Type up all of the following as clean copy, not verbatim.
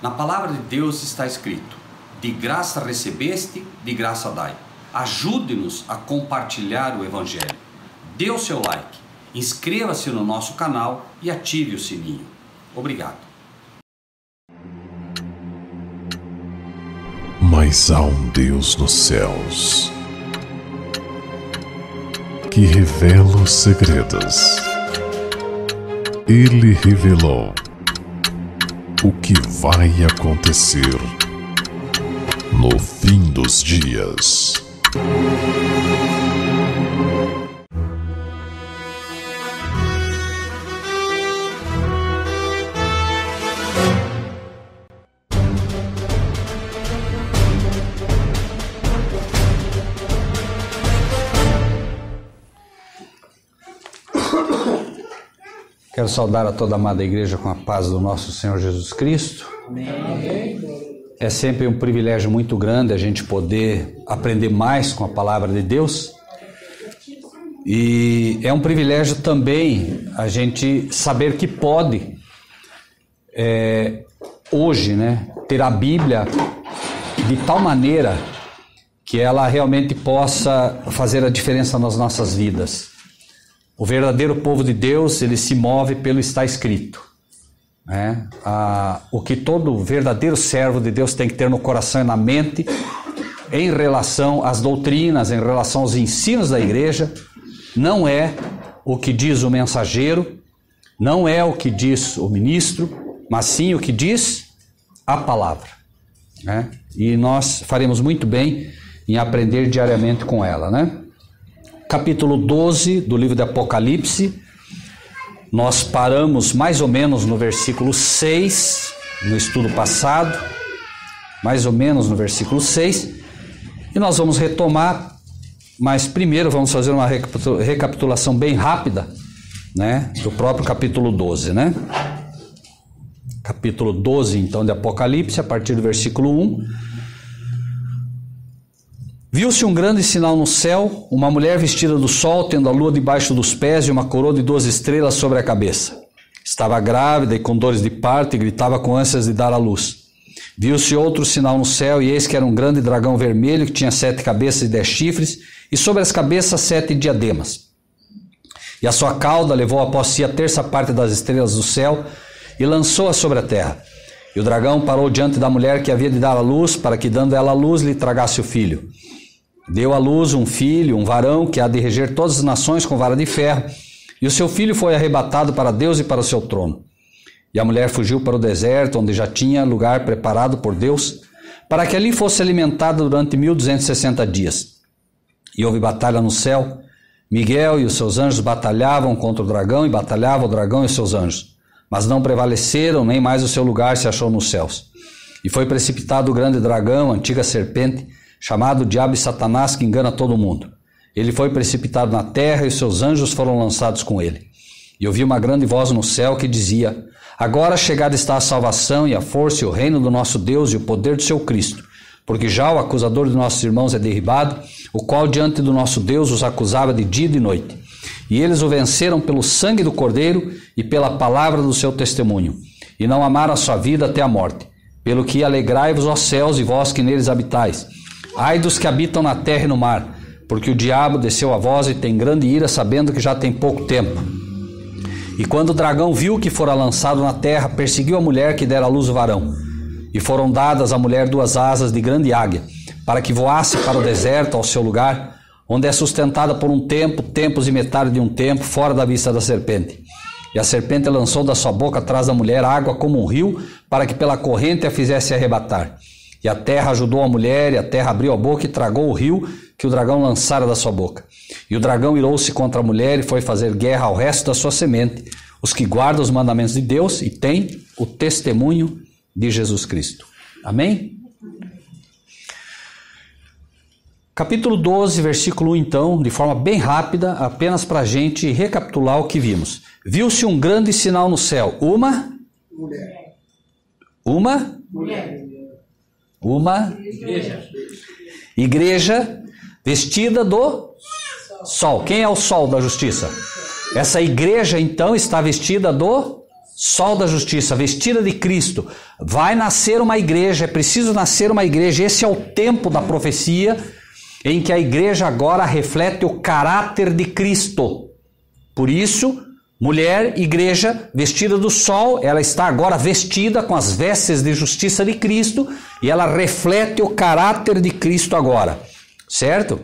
Na palavra de Deus está escrito: de graça recebeste, de graça dai. Ajude-nos a compartilhar o Evangelho. Dê o seu like, inscreva-se no nosso canal e ative o sininho. Obrigado. Mas há um Deus nos céus que revela os segredos. Ele revelou o que vai acontecer no fim dos dias. Quero saudar a toda a amada igreja com a paz do nosso Senhor Jesus Cristo. Amém. É sempre um privilégio muito grande a gente poder aprender mais com a palavra de Deus. E é um privilégio também a gente saber que pode, hoje, ter a Bíblia de tal maneira que ela realmente possa fazer a diferença nas nossas vidas. O verdadeiro povo de Deus, ele se move pelo está escrito. O que todo verdadeiro servo de Deus tem que ter no coração e na mente, em relação às doutrinas, em relação aos ensinos da igreja, não é o que diz o mensageiro, não é o que diz o ministro, mas sim o que diz a palavra. E nós faremos muito bem em aprender diariamente com ela, Capítulo 12 do livro de Apocalipse, nós paramos mais ou menos no versículo 6, no estudo passado, mais ou menos no versículo 6, e nós vamos retomar, mas primeiro vamos fazer uma recapitulação bem rápida, do próprio capítulo 12, Capítulo 12, então, de Apocalipse, a partir do versículo 1. Viu-se um grande sinal no céu, uma mulher vestida do sol, tendo a lua debaixo dos pés e uma coroa de 12 estrelas sobre a cabeça. Estava grávida e com dores de parto e gritava com ânsias de dar à luz. Viu-se outro sinal no céu, e eis que era um grande dragão vermelho que tinha 7 cabeças e 10 chifres, e sobre as cabeças 7 diademas. E a sua cauda levou após si a terça parte das estrelas do céu e lançou-as sobre a terra. E o dragão parou diante da mulher que havia de dar à luz, para que, dando ela à luz, lhe tragasse o filho. Deu à luz um filho, um varão, que há de reger todas as nações com vara de ferro, e o seu filho foi arrebatado para Deus e para o seu trono. E a mulher fugiu para o deserto, onde já tinha lugar preparado por Deus, para que ali fosse alimentada durante 1260 dias. E houve batalha no céu. Miguel e os seus anjos batalhavam contra o dragão, e batalhava o dragão e os seus anjos. Mas não prevaleceram, nem mais o seu lugar se achou nos céus. E foi precipitado o grande dragão, a antiga serpente, chamado Diabo e Satanás, que engana todo mundo. Ele foi precipitado na terra e os seus anjos foram lançados com ele. E ouvi uma grande voz no céu que dizia: agora chegada está a salvação e a força e o reino do nosso Deus e o poder do seu Cristo, porque já o acusador de nossos irmãos é derribado, o qual diante do nosso Deus os acusava de dia e de noite. E eles o venceram pelo sangue do Cordeiro e pela palavra do seu testemunho, e não amaram a sua vida até a morte. Pelo que alegrai-vos, ó céus, e vós que neles habitais. Ai dos que habitam na terra e no mar, porque o diabo desceu a vós e tem grande ira, sabendo que já tem pouco tempo. E quando o dragão viu que fora lançado na terra, perseguiu a mulher que dera à luz o varão. E foram dadas à mulher 2 asas de grande águia, para que voasse para o deserto, ao seu lugar, onde é sustentada por um tempo, tempos e metade de um tempo, fora da vista da serpente. E a serpente lançou da sua boca atrás da mulher água como um rio, para que pela corrente a fizesse arrebatar. E a terra ajudou a mulher, e a terra abriu a boca e tragou o rio que o dragão lançara da sua boca. E o dragão irou-se contra a mulher e foi fazer guerra ao resto da sua semente, os que guardam os mandamentos de Deus e têm o testemunho de Jesus Cristo. Amém? Capítulo 12, versículo 1, então, de forma bem rápida, apenas para a gente recapitular o que vimos. Viu-se um grande sinal no céu. Uma igreja vestida do sol. Quem é o sol da justiça? Essa igreja, então, está vestida do Sol da justiça, vestida de Cristo, vai nascer uma igreja, é preciso nascer uma igreja. Esse é o tempo da profecia em que a igreja agora reflete o caráter de Cristo. Por isso, mulher, igreja, vestida do sol, ela está agora vestida com as vestes de justiça de Cristo e ela reflete o caráter de Cristo agora, certo?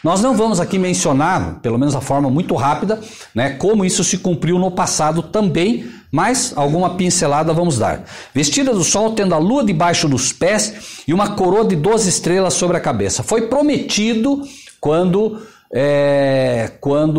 Nós não vamos aqui mencionar, pelo menos de forma muito rápida, né, como isso se cumpriu no passado também, mas alguma pincelada vamos dar. Vestida do sol, tendo a lua debaixo dos pés e uma coroa de 12 estrelas sobre a cabeça. Foi prometido quando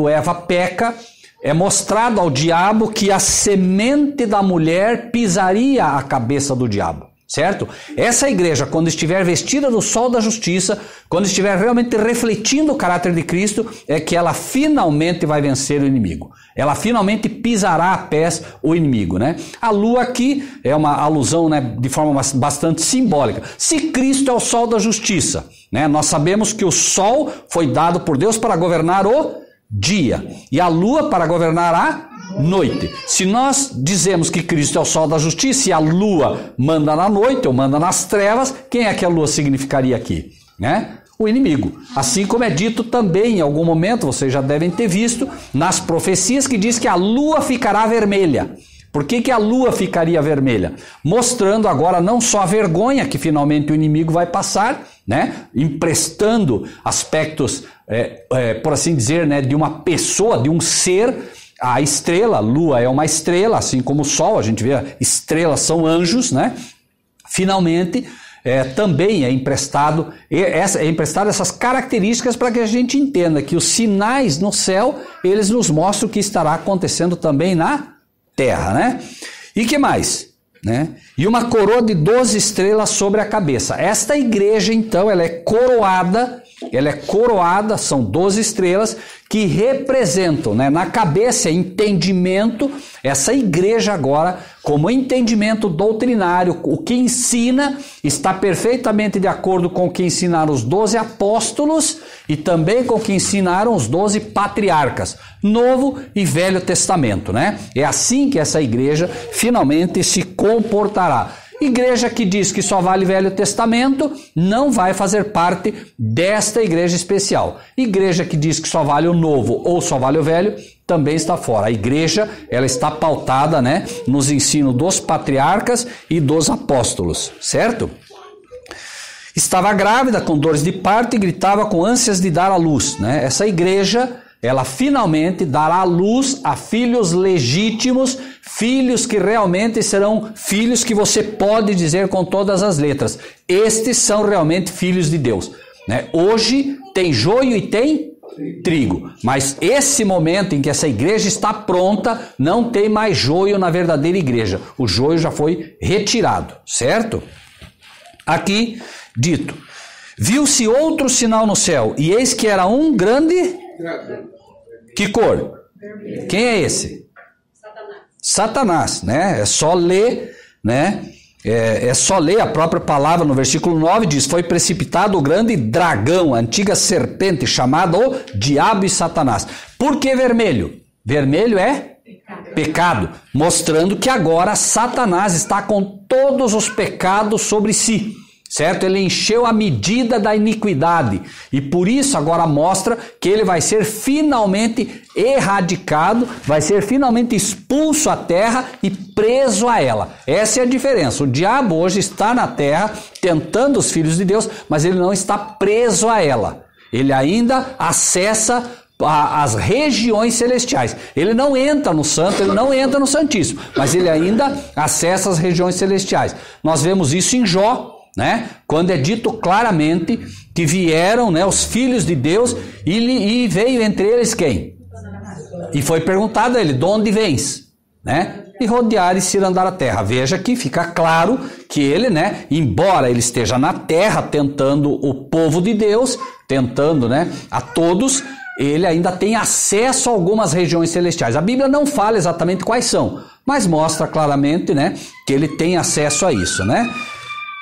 Eva peca, é mostrado ao diabo que a semente da mulher pisaria a cabeça do diabo. Certo? Essa igreja, quando estiver vestida do sol da justiça, quando estiver realmente refletindo o caráter de Cristo, é que ela finalmente vai vencer o inimigo. Ela finalmente pisará a pés o inimigo, né? A lua aqui é uma alusão, né, de forma bastante simbólica. Se Cristo é o sol da justiça, né, nós sabemos que o sol foi dado por Deus para governar o dia e a lua para governar a noite. Se nós dizemos que Cristo é o sol da justiça e a lua manda na noite ou manda nas trevas, quem é que a lua significaria aqui? Né? O inimigo. Assim como é dito também em algum momento, vocês já devem ter visto, nas profecias que diz que a lua ficará vermelha. Por que a lua ficaria vermelha? Mostrando agora não só a vergonha que finalmente o inimigo vai passar, né? Emprestando aspectos, por assim dizer, né, de uma pessoa, de um ser. A estrela, a lua é uma estrela, assim como o sol, a gente vê, estrelas são anjos, né? Finalmente, também é emprestado essas características para que a gente entenda que os sinais no céu, eles nos mostram o que estará acontecendo também na terra, né? E que mais? Né? E uma coroa de 12 estrelas sobre a cabeça. Esta igreja, então, ela é coroada, são 12 estrelas que representam, né, na cabeça, entendimento, essa igreja agora, como entendimento doutrinário, o que ensina está perfeitamente de acordo com o que ensinaram os 12 apóstolos e também com o que ensinaram os 12 patriarcas, Novo e Velho Testamento, né? É assim que essa igreja finalmente se comportará. Igreja que diz que só vale Velho Testamento não vai fazer parte desta igreja especial. Igreja que diz que só vale o Novo ou só vale o Velho também está fora. A igreja, ela está pautada, né, nos ensinos dos patriarcas e dos apóstolos, certo? Estava grávida com dores de parto e gritava com ânsias de dar à luz, né? Essa igreja, ela finalmente dará luz a filhos legítimos, filhos que realmente serão filhos que você pode dizer com todas as letras. Estes são realmente filhos de Deus, né? Hoje tem joio e tem trigo, mas esse momento em que essa igreja está pronta, não tem mais joio na verdadeira igreja. O joio já foi retirado, certo? Aqui dito, viu-se outro sinal no céu, e eis que era um grande... Que cor? Quem é esse? Satanás, né? É só ler, né? É só ler a própria palavra no versículo 9, diz, foi precipitado o grande dragão, a antiga serpente, chamada o Diabo e Satanás. Por que vermelho? Vermelho é pecado, mostrando que agora Satanás está com todos os pecados sobre si. Certo? Ele encheu a medida da iniquidade e por isso agora mostra que ele vai ser finalmente erradicado, vai ser finalmente expulso à terra e preso a ela. Essa é a diferença. O diabo hoje está na terra tentando os filhos de Deus, mas ele não está preso a ela. Ele ainda acessa as regiões celestiais. Ele não entra no santo, ele não entra no santíssimo, mas ele ainda acessa as regiões celestiais. Nós vemos isso em Jó, né? Quando é dito claramente que vieram, né, os filhos de Deus e veio entre eles quem? E foi perguntado a ele, de onde vens? Né? E rodear e cirandar a terra. Veja que fica claro que ele, né, embora ele esteja na terra tentando o povo de Deus, tentando, né, a todos, ele ainda tem acesso a algumas regiões celestiais. A Bíblia não fala exatamente quais são, mas mostra claramente, né, que ele tem acesso a isso, né?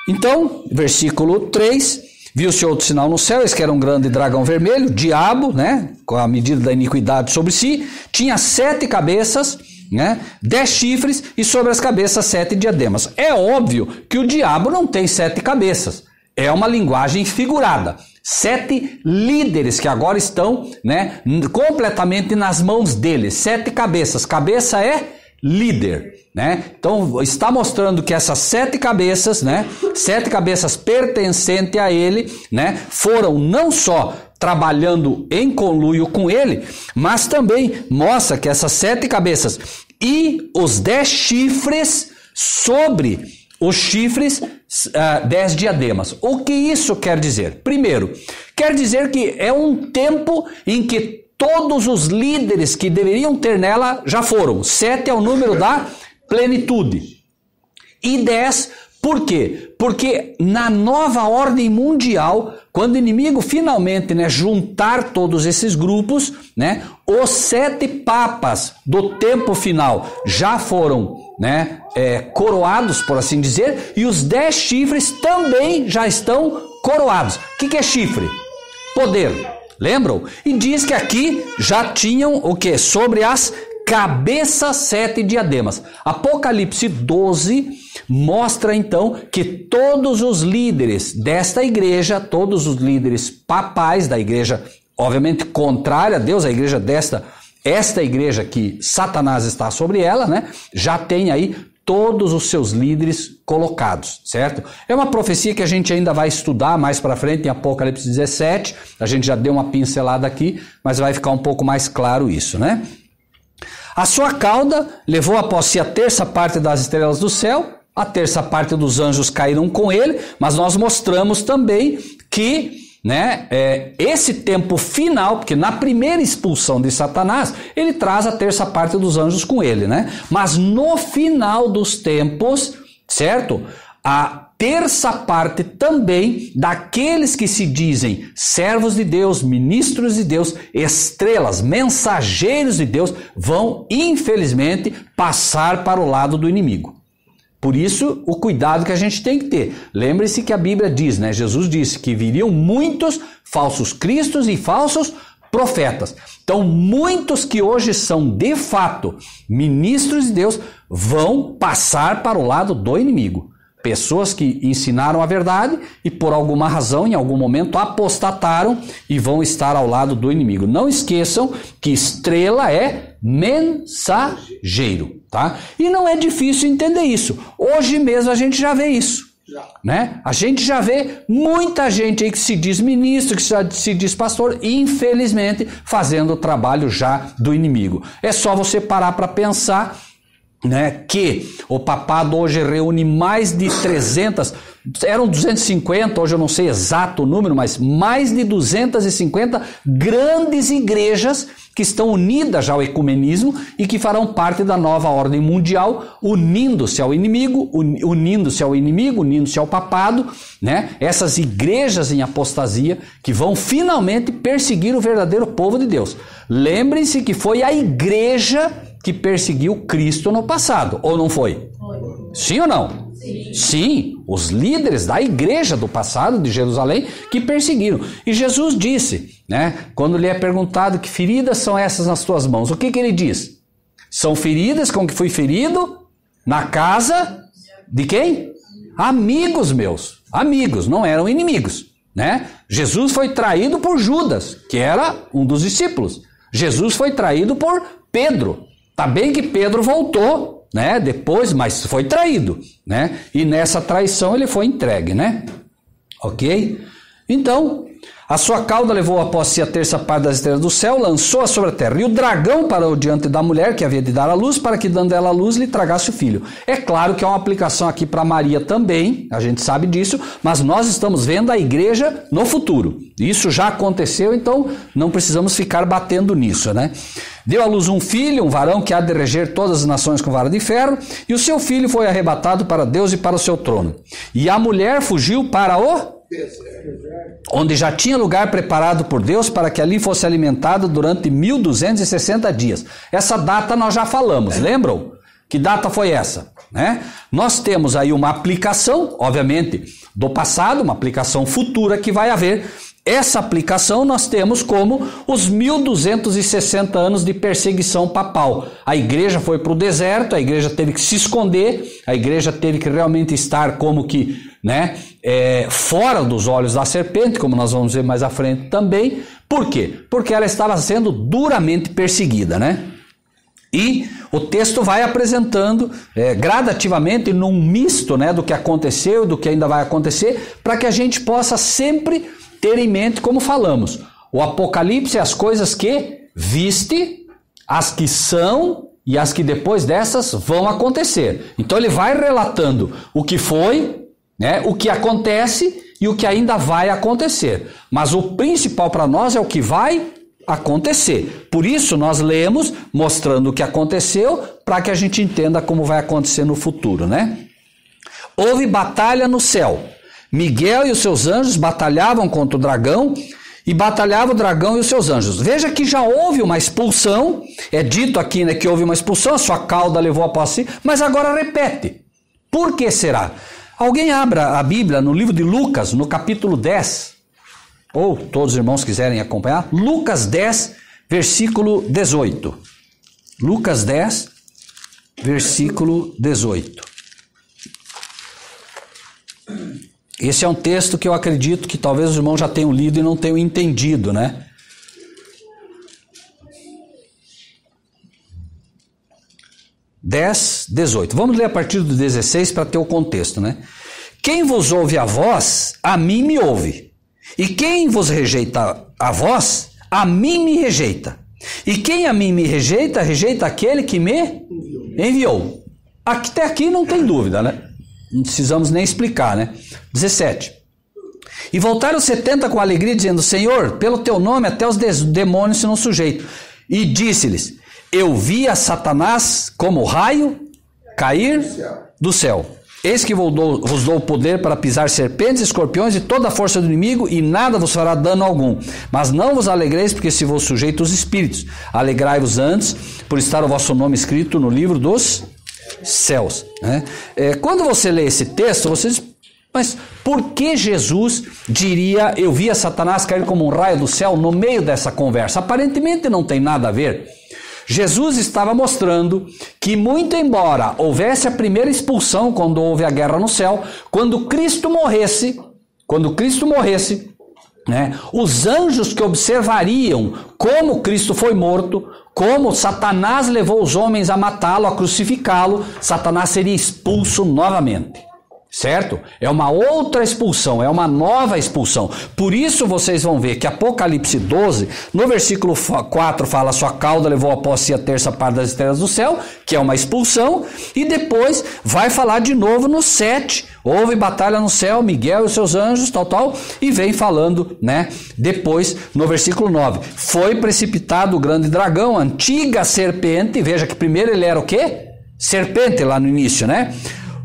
Então, versículo 3, viu-se outro sinal no céu, esse que era um grande dragão vermelho, diabo, né, com a medida da iniquidade sobre si, tinha 7 cabeças né? 10 chifres e sobre as cabeças 7 diademas. É óbvio que o diabo não tem 7 cabeças. É uma linguagem figurada. 7 líderes que agora estão, né, completamente nas mãos dele. 7 cabeças. Cabeça é líder, né? Então está mostrando que essas 7 cabeças, né, 7 cabeças pertencentes a ele, né, foram não só trabalhando em conluio com ele, mas também mostra que essas 7 cabeças e os 10 chifres sobre os chifres, 10 diademas. O que isso quer dizer? Primeiro, quer dizer que é um tempo em que todos os líderes que deveriam ter nela já foram. 7 é o número da plenitude. E 10, por quê? Porque na nova ordem mundial, quando o inimigo finalmente, né, juntar todos esses grupos, né, os 7 papas do tempo final já foram, né, coroados, por assim dizer, e os 10 chifres também já estão coroados. O que é chifre? Poder. Lembram? E diz que aqui já tinham o que? Sobre as cabeças 7 diademas. Apocalipse 12 mostra então que todos os líderes desta igreja, todos os líderes papais da igreja, obviamente contrária a Deus, a igreja esta igreja que Satanás está sobre ela, né? Já tem aí todos os seus líderes colocados, certo? É uma profecia que a gente ainda vai estudar mais para frente em Apocalipse 17, a gente já deu uma pincelada aqui, mas vai ficar um pouco mais claro isso, né? A sua cauda levou após si a terça parte das estrelas do céu, a terça parte dos anjos caíram com ele, mas nós mostramos também que, né, esse tempo final, porque na primeira expulsão de Satanás, ele traz a terça parte dos anjos com ele, né? Mas no final dos tempos, certo? A terça parte também daqueles que se dizem servos de Deus, ministros de Deus, estrelas, mensageiros de Deus, vão, infelizmente, passar para o lado do inimigo. Por isso, o cuidado que a gente tem que ter. Lembre-se que a Bíblia diz, né? Jesus disse que viriam muitos falsos cristos e falsos profetas. Então, muitos que hoje são, de fato, ministros de Deus, vão passar para o lado do inimigo. Pessoas que ensinaram a verdade e, por alguma razão, em algum momento, apostataram e vão estar ao lado do inimigo. Não esqueçam que estrela é mensageiro, tá? E não é difícil entender isso. Hoje mesmo a gente já vê isso, né? A gente já vê muita gente aí que se diz ministro, que se diz pastor, infelizmente fazendo o trabalho já do inimigo. É só você parar para pensar, né, que o papado hoje reúne mais de 300, eram 250, hoje eu não sei exato o número, mas mais de 250 grandes igrejas que estão unidas já ao ecumenismo e que farão parte da nova ordem mundial, unindo-se ao inimigo, unindo-se ao papado, né? Essas igrejas em apostasia que vão finalmente perseguir o verdadeiro povo de Deus. Lembrem-se que foi a igreja que perseguiu Cristo no passado, ou não foi? Foi. Sim ou não? Sim. Sim, os líderes da igreja do passado de Jerusalém que perseguiram. E Jesus disse, né, quando lhe é perguntado que feridas são essas nas tuas mãos, o que ele diz? São feridas com que fui ferido na casa de quem? Amigos meus. Amigos, não eram inimigos, né? Jesus foi traído por Judas, que era um dos discípulos. Jesus foi traído por Pedro. Tá bem que Pedro voltou, né, depois, mas foi traído, né? E nessa traição ele foi entregue, né? Ok? Então, a sua cauda levou após si a terça parte das estrelas do céu, lançou-a sobre a terra. E o dragão parou diante da mulher que havia de dar à luz, para que dando ela a luz lhe tragasse o filho. É claro que é uma aplicação aqui para Maria também, a gente sabe disso, mas nós estamos vendo a igreja no futuro. Isso já aconteceu, então não precisamos ficar batendo nisso, né? Deu à luz um filho, um varão que há de reger todas as nações com vara de ferro, e o seu filho foi arrebatado para Deus e para o seu trono. E a mulher fugiu para o onde já tinha lugar preparado por Deus para que ali fosse alimentada durante 1260 dias. Essa data nós já falamos, lembram? Que data foi essa? Né? Nós temos aí uma aplicação, obviamente, do passado, uma aplicação futura que vai haver essa aplicação nós temos como os 1260 anos de perseguição papal. A igreja foi para o deserto, a igreja teve que se esconder, a igreja teve que realmente estar como que, né, fora dos olhos da serpente, como nós vamos ver mais à frente também. Por quê? Porque ela estava sendo duramente perseguida, né? E o texto vai apresentando gradativamente num misto, né, do que aconteceu e do que ainda vai acontecer, para que a gente possa sempre ter em mente, como falamos, o Apocalipse é as coisas que viste, as que são e as que depois dessas vão acontecer. Então ele vai relatando o que foi, né, o que acontece e o que ainda vai acontecer. Mas o principal para nós é o que vai acontecer. Por isso nós lemos mostrando o que aconteceu, para que a gente entenda como vai acontecer no futuro, né? Houve batalha no céu. Miguel e os seus anjos batalhavam contra o dragão, e batalhava o dragão e os seus anjos. Veja que já houve uma expulsão, é dito aqui, né, que houve uma expulsão, a sua cauda levou após si, mas agora repete. Por que será? Alguém abra a Bíblia no livro de Lucas, no capítulo 10, ou todos os irmãos quiserem acompanhar, Lucas 10, versículo 18. Lucas 10, versículo 18. Esse é um texto que eu acredito que talvez os irmãos já tenham lido e não tenham entendido, né? Dez, 18. Vamos ler a partir do 16 para ter o contexto, né? Quem vos ouve a vós, a mim me ouve. E quem vos rejeita a vós, a mim me rejeita. E quem a mim me rejeita, rejeita aquele que me enviou. Até aqui não tem dúvida, né? Não precisamos nem explicar, né? 17. E voltaram 70 com alegria, dizendo: Senhor, pelo teu nome até os demônios se não sujeitam. E disse-lhes: eu vi a Satanás como raio cair do céu. Eis que vos dou o poder para pisar serpentes, escorpiões e toda a força do inimigo, e nada vos fará dano algum. Mas não vos alegreis, porque se vos sujeita os espíritos. Alegrai-vos antes, por estar o vosso nome escrito no livro dos céus, né? Quando você lê esse texto, você diz: mas por que Jesus diria eu vi a Satanás cair como um raio do céu no meio dessa conversa? Aparentemente não tem nada a ver. Jesus estava mostrando que, muito embora houvesse a primeira expulsão quando houve a guerra no céu, quando Cristo morresse, né, os anjos que observariam como Cristo foi morto, como Satanás levou os homens a matá-lo, a crucificá-lo, Satanás seria expulso novamente. Certo? É uma outra expulsão, é uma nova expulsão. Por isso vocês vão ver que Apocalipse 12, no versículo 4 fala: sua cauda levou após si a terça parte das estrelas do céu, que é uma expulsão, e depois vai falar de novo no 7, houve batalha no céu, Miguel e os seus anjos, tal, e vem falando, né, depois no versículo 9, foi precipitado o grande dragão, a antiga serpente. Veja que primeiro ele era o quê? Serpente lá no início, né?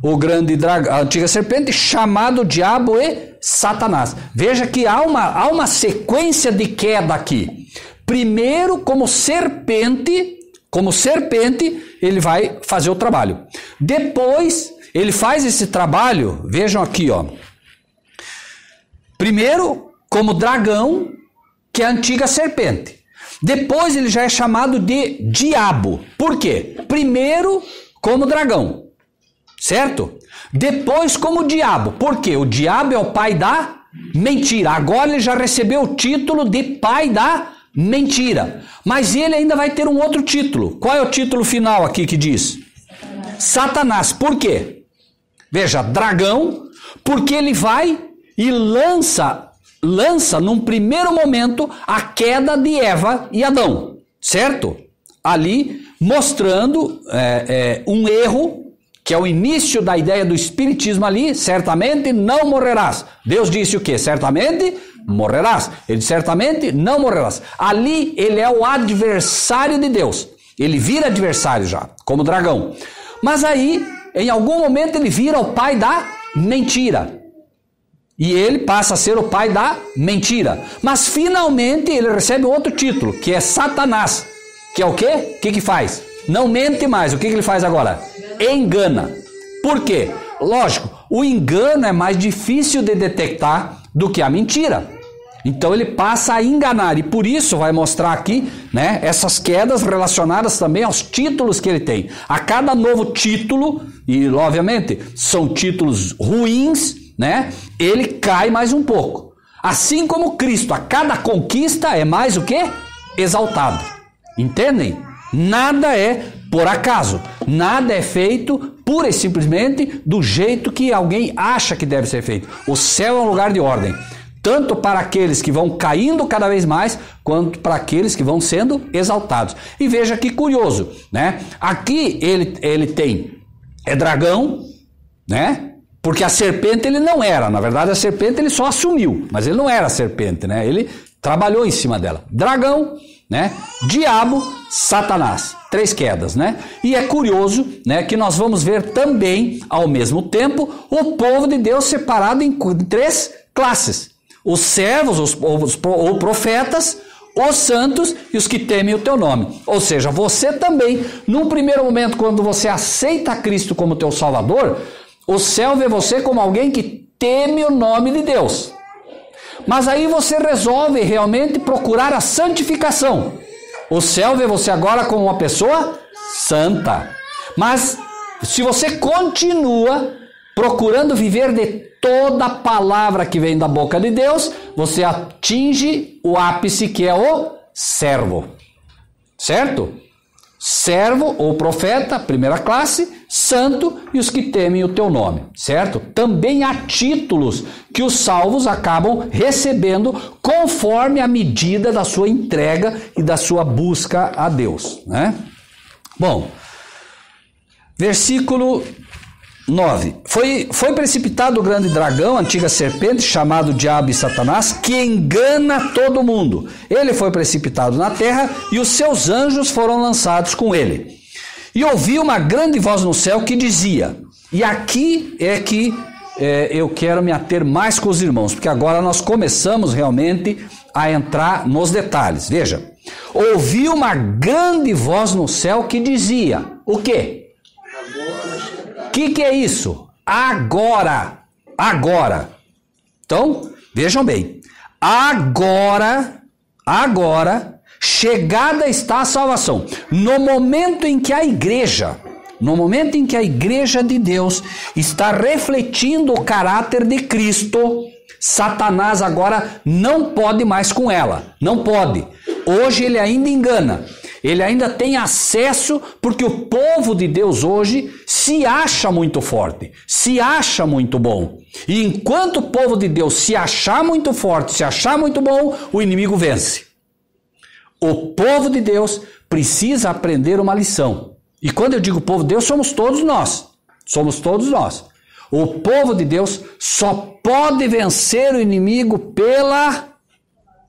O grande dragão, a antiga serpente, chamado Diabo e Satanás. Veja que há uma sequência de queda aqui. Primeiro, como serpente, ele vai fazer o trabalho. Depois, ele faz esse trabalho, vejam aqui, ó. Primeiro, como dragão, que é a antiga serpente. Depois, ele já é chamado de diabo. Por quê? Primeiro, como dragão. Certo? Depois como diabo. Por quê? O diabo é o pai da mentira. Agora ele já recebeu o título de pai da mentira. Mas ele ainda vai ter um outro título. Qual é o título final aqui que diz? Satanás. Por quê? Veja, dragão, porque ele vai e lança num primeiro momento a queda de Eva e Adão. Certo? Ali mostrando um erro, que é o início da ideia do espiritismo ali. Certamente não morrerás. Deus disse o quê? Certamente morrerás. Ele disse: certamente não morrerás. Ali ele é o adversário de Deus. Ele vira adversário já, como dragão. Mas aí, em algum momento, ele vira o pai da mentira. E ele passa a ser o pai da mentira. Mas finalmente ele recebe outro título, que é Satanás. Que é o quê? O que faz? Não mente mais. O que ele faz agora? Engana. Por quê? Lógico, o engano é mais difícil de detectar do que a mentira. Então ele passa a enganar, e por isso vai mostrar aqui, né, essas quedas relacionadas também aos títulos que ele tem. A cada novo título, e obviamente são títulos ruins, né, ele cai mais um pouco. Assim como Cristo, a cada conquista é mais o quê? Exaltado. Entendem? Nada é por acaso, nada é feito pura e simplesmente do jeito que alguém acha que deve ser feito. O céu é um lugar de ordem, tanto para aqueles que vão caindo cada vez mais, quanto para aqueles que vão sendo exaltados. E veja que curioso, né? Aqui ele tem dragão, né? Porque a serpente ele não era, na verdade a serpente ele só assumiu, mas ele não era serpente, né? Ele trabalhou em cima dela. Dragão, né? Diabo, Satanás. 3 quedas, né? E é curioso, né, que nós vamos ver também, ao mesmo tempo, o povo de Deus separado em 3 classes. Os servos, os profetas, os santos e os que temem o teu nome. Ou seja, você também, num primeiro momento, quando você aceita Cristo como teu Salvador, o céu vê você como alguém que teme o nome de Deus. Mas aí você resolve realmente procurar a santificação. O céu vê você agora como uma pessoa santa. Mas se você continua procurando viver de toda a palavra que vem da boca de Deus, você atinge o ápice que é o servo. Certo? Servo ou profeta, primeira classe, santo e os que temem o teu nome, certo? Também há títulos que os salvos acabam recebendo conforme a medida da sua entrega e da sua busca a Deus, né? Bom, versículo 9. Foi precipitado o grande dragão, a antiga serpente, chamado Diabo e Satanás, que engana todo mundo. Ele foi precipitado na terra e os seus anjos foram lançados com ele. E ouvi uma grande voz no céu que dizia, e aqui é que eu quero me ater mais com os irmãos, porque agora nós começamos realmente a entrar nos detalhes. Veja, ouvi uma grande voz no céu que dizia, o quê? O que é isso? Agora. Então, vejam bem. Agora, chegada está a salvação. No momento em que a igreja de Deus está refletindo o caráter de Cristo, Satanás agora não pode mais com ela. Não pode. Hoje ele ainda engana. Ele ainda tem acesso, porque o povo de Deus hoje se acha muito forte, se acha muito bom. E enquanto o povo de Deus se achar muito forte, se achar muito bom, o inimigo vence. O povo de Deus precisa aprender uma lição. E quando eu digo povo de Deus, somos todos nós. Somos todos nós. O povo de Deus só pode vencer o inimigo pela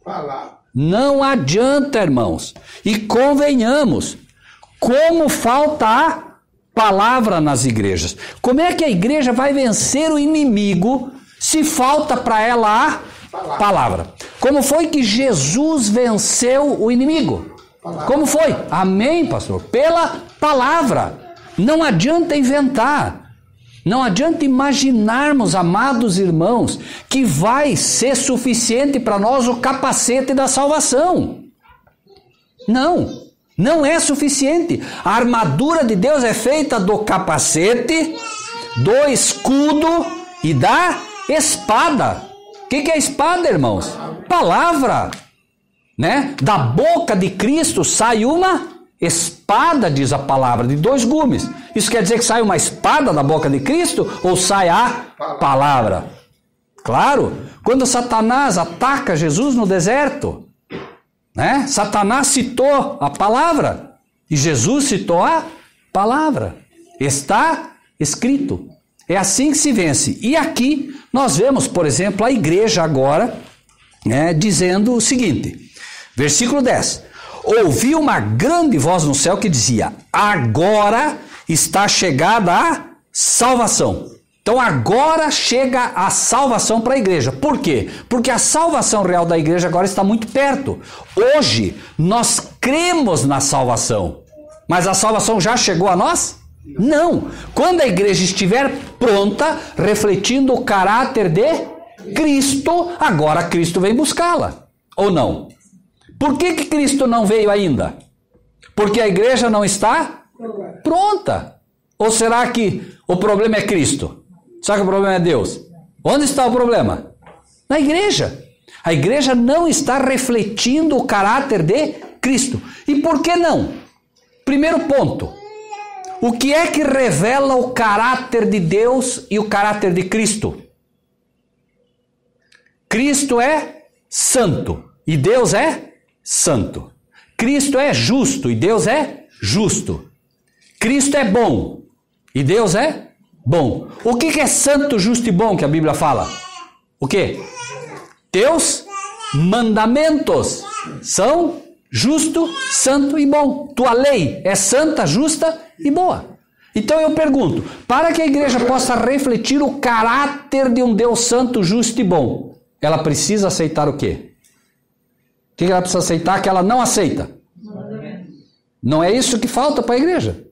palavra. Não adianta, irmãos. E convenhamos, como falta a palavra nas igrejas. Como é que a igreja vai vencer o inimigo se falta para ela a palavra? Como foi que Jesus venceu o inimigo? Como foi? Amém, pastor? Pela palavra. Não adianta inventar. Não adianta imaginarmos, amados irmãos, que vai ser suficiente para nós o capacete da salvação. Não é suficiente. A armadura de Deus é feita do capacete, do escudo e da espada. O que é a espada, irmãos? Palavra. Né? Da boca de Cristo sai uma espada, diz a palavra, de 2 gumes. Isso quer dizer que sai uma espada da boca de Cristo ou sai a palavra? Claro, quando Satanás ataca Jesus no deserto, né? Satanás citou a palavra e Jesus citou a palavra. Está escrito. É assim que se vence. E aqui nós vemos, por exemplo, a igreja agora, né, dizendo o seguinte, versículo 10. Ouvi uma grande voz no céu que dizia, agora está chegada a salvação. Então agora chega a salvação para a igreja. Por quê? Porque a salvação real da igreja agora está muito perto. Hoje nós cremos na salvação, mas a salvação já chegou a nós? Não. Quando a igreja estiver pronta, refletindo o caráter de Cristo, agora Cristo vem buscá-la. Ou não? Por que Cristo não veio ainda? Porque a igreja não está pronta. Ou será que o problema é Cristo? Será que o problema é Deus? Onde está o problema? Na igreja. A igreja não está refletindo o caráter de Cristo. E por que não? Primeiro ponto. O que é que revela o caráter de Deus e o caráter de Cristo? Cristo é santo e Deus é santo. Cristo é justo e Deus é justo. Cristo é bom e Deus é bom. O que é santo, justo e bom que a Bíblia fala? O quê? Teus mandamentos são justo, santo e bom. Tua lei é santa, justa e boa. Então eu pergunto, para que a igreja possa refletir o caráter de um Deus santo, justo e bom, ela precisa aceitar o quê? O que ela precisa aceitar que ela não aceita? Não é isso que falta para a igreja.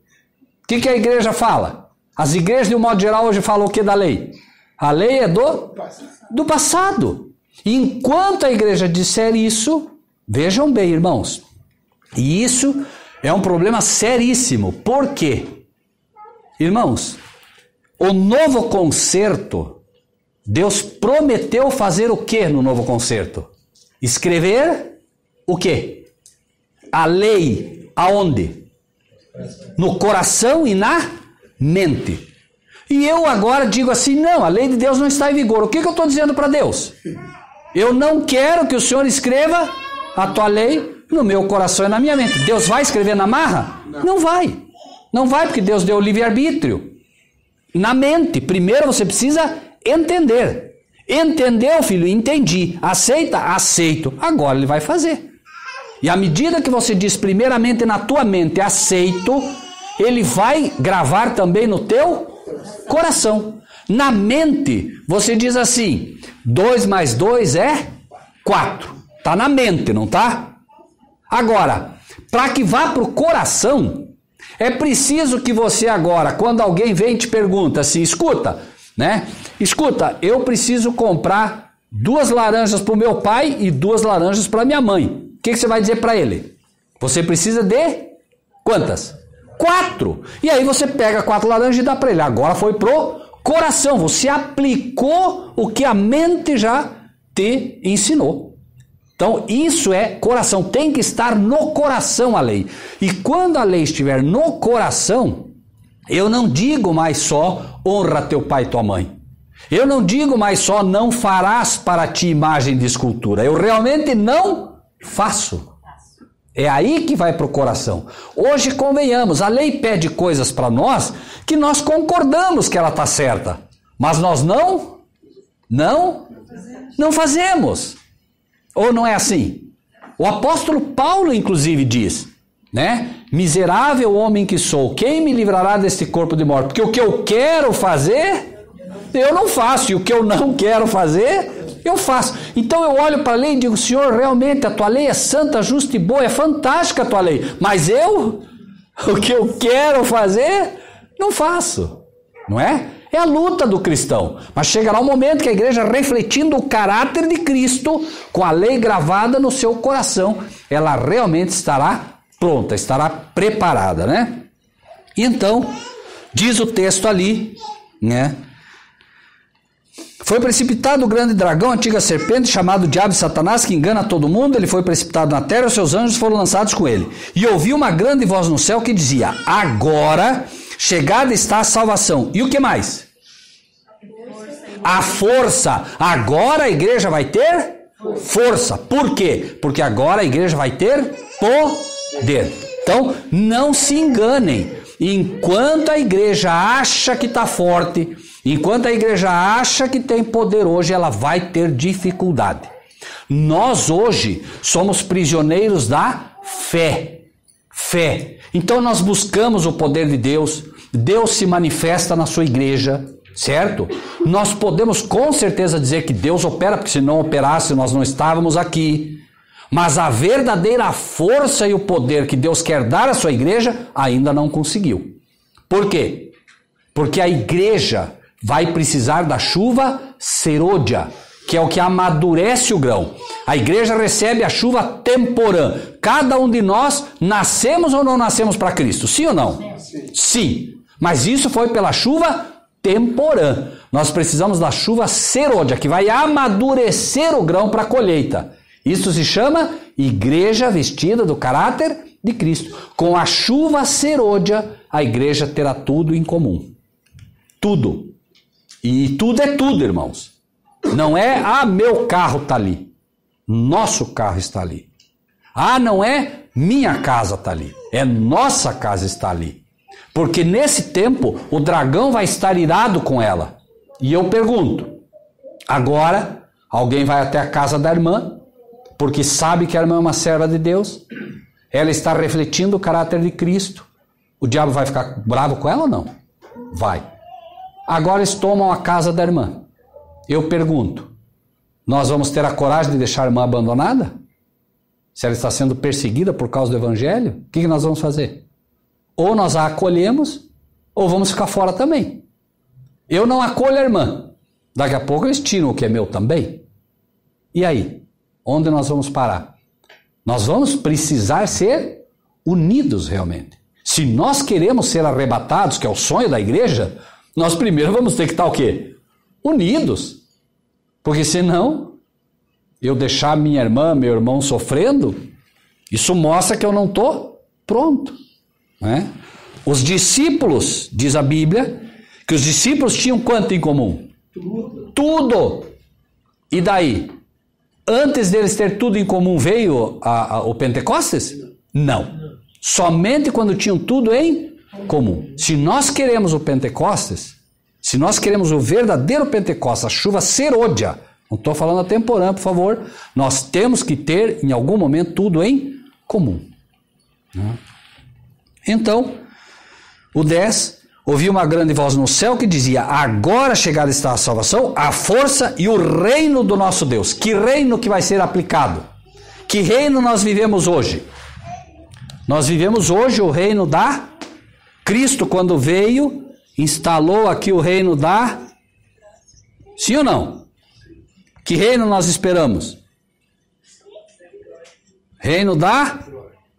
O que a igreja fala? As igrejas, de um modo geral, hoje falam o que da lei? A lei é do passado. E enquanto a igreja disser isso, vejam bem, irmãos, e isso é um problema seríssimo. Por quê? Irmãos, o novo concerto, Deus prometeu fazer o que no novo concerto? Escrever o quê? A lei, aonde? No coração e na mente. E eu agora digo assim, não, a lei de Deus não está em vigor. O que eu estou dizendo para Deus? Eu não quero que o Senhor escreva a tua lei no meu coração e na minha mente. Deus vai escrever na marra? Não vai. Não vai, porque Deus deu o livre-arbítrio. Na mente, primeiro você precisa entender. Entendeu, filho? Entendi. Aceita? Aceito. Agora ele vai fazer. E à medida que você diz primeiramente na tua mente, aceito, ele vai gravar também no teu coração. Na mente, você diz assim, 2 mais 2 é 4. Está na mente, não está? Agora, para que vá para o coração, é preciso que você agora, quando alguém vem e te pergunta assim, escuta, eu preciso comprar 2 laranjas para o meu pai e 2 laranjas para minha mãe. O que você vai dizer para ele? Você precisa de quantas? 4. E aí você pega 4 laranjas e dá para ele. Agora foi pro coração. Você aplicou o que a mente já te ensinou. Então isso é coração. Tem que estar no coração a lei. E quando a lei estiver no coração, eu não digo mais só honra teu pai e tua mãe. Eu não digo mais só não farás para ti imagem de escultura. Eu realmente não faço. É aí que vai para o coração. Hoje, convenhamos, a lei pede coisas para nós que nós concordamos que ela está certa. Mas nós não fazemos. Ou não é assim? O apóstolo Paulo, inclusive, diz, miserável homem que sou, quem me livrará deste corpo de morte? Porque o que eu quero fazer, eu não faço. E o que eu não quero fazer, eu faço. Então eu olho para a lei e digo, Senhor, realmente a tua lei é santa, justa e boa, é fantástica a tua lei. Mas o que eu quero fazer, não faço. Não é? É a luta do cristão. Mas chegará um momento que a igreja, refletindo o caráter de Cristo, com a lei gravada no seu coração, ela realmente estará pronta, estará preparada, né? E então, diz o texto ali, foi precipitado o grande dragão, a antiga serpente, chamado Diabo e Satanás, que engana todo mundo. Ele foi precipitado na terra e os seus anjos foram lançados com ele. E ouvi uma grande voz no céu que dizia, agora chegada está a salvação. E o que mais? A força. Agora a igreja vai ter força. Por quê? Porque agora a igreja vai ter poder. Então, não se enganem. Enquanto a igreja acha que está forte, enquanto a igreja acha que tem poder hoje, ela vai ter dificuldade. Nós hoje somos prisioneiros da fé. Fé. Então nós buscamos o poder de Deus. Deus se manifesta na sua igreja, certo? Nós podemos com certeza dizer que Deus opera, porque se não operasse nós não estávamos aqui. Mas a verdadeira força e o poder que Deus quer dar à sua igreja ainda não conseguiu. Por quê? Porque a igreja vai precisar da chuva serôdia, que é o que amadurece o grão. A igreja recebe a chuva temporã. Cada um de nós nascemos ou não nascemos para Cristo? Sim ou não? Sim. Mas isso foi pela chuva temporã. Nós precisamos da chuva serôdia, que vai amadurecer o grão para a colheita. Isso se chama igreja vestida do caráter de Cristo. Com a chuva serôdia, a igreja terá tudo em comum. Tudo. E tudo é tudo, irmãos. Não é, meu carro está ali. Nosso carro está ali. Não é minha casa está ali. É nossa casa está ali. Porque nesse tempo, o dragão vai estar irado com ela. E eu pergunto, agora, alguém vai até a casa da irmã, porque sabe que a irmã é uma serva de Deus, ela está refletindo o caráter de Cristo. O diabo vai ficar bravo com ela ou não? Vai. Agora eles tomam a casa da irmã. Eu pergunto, nós vamos ter a coragem de deixar a irmã abandonada? Se ela está sendo perseguida por causa do evangelho, o que nós vamos fazer? Ou nós a acolhemos, ou vamos ficar fora também. Eu não acolho a irmã. Daqui a pouco eles tiram o que é meu também. E aí? Onde nós vamos parar? Nós vamos precisar ser unidos realmente. Se nós queremos ser arrebatados, que é o sonho da igreja, nós primeiro vamos ter que estar o quê? Unidos. Porque senão, eu deixar minha irmã, meu irmão sofrendo, isso mostra que eu não estou pronto. Né? Os discípulos, diz a Bíblia, que os discípulos tinham quanto em comum? Tudo. E daí? Antes deles ter tudo em comum veio o Pentecostes? Não. Somente quando tinham tudo em comum. Se nós queremos o Pentecostes, se nós queremos o verdadeiro Pentecostes, a chuva serôdia, não estou falando a temporã, por favor, nós temos que ter em algum momento tudo em comum. Então, o 10, ouvi uma grande voz no céu que dizia, agora chegada está a salvação, a força e o reino do nosso Deus. Que reino que vai ser aplicado? Que reino nós vivemos hoje? Nós vivemos hoje o reino da Cristo, quando veio, instalou aqui o reino da... Sim ou não? Que reino nós esperamos? Reino da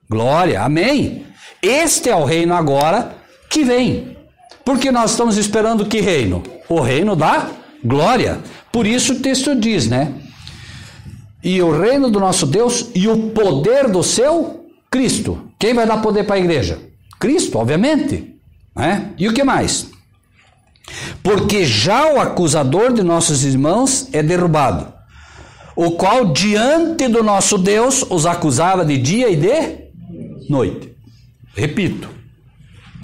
glória, amém? Este é o reino agora que vem. Porque nós estamos esperando que reino? O reino da glória. Por isso o texto diz, né? E o reino do nosso Deus e o poder do seu Cristo. Quem vai dar poder para a igreja? Cristo, obviamente. Né? E o que mais? Porque já o acusador de nossos irmãos é derrubado, o qual diante do nosso Deus os acusava de dia e de noite. Repito,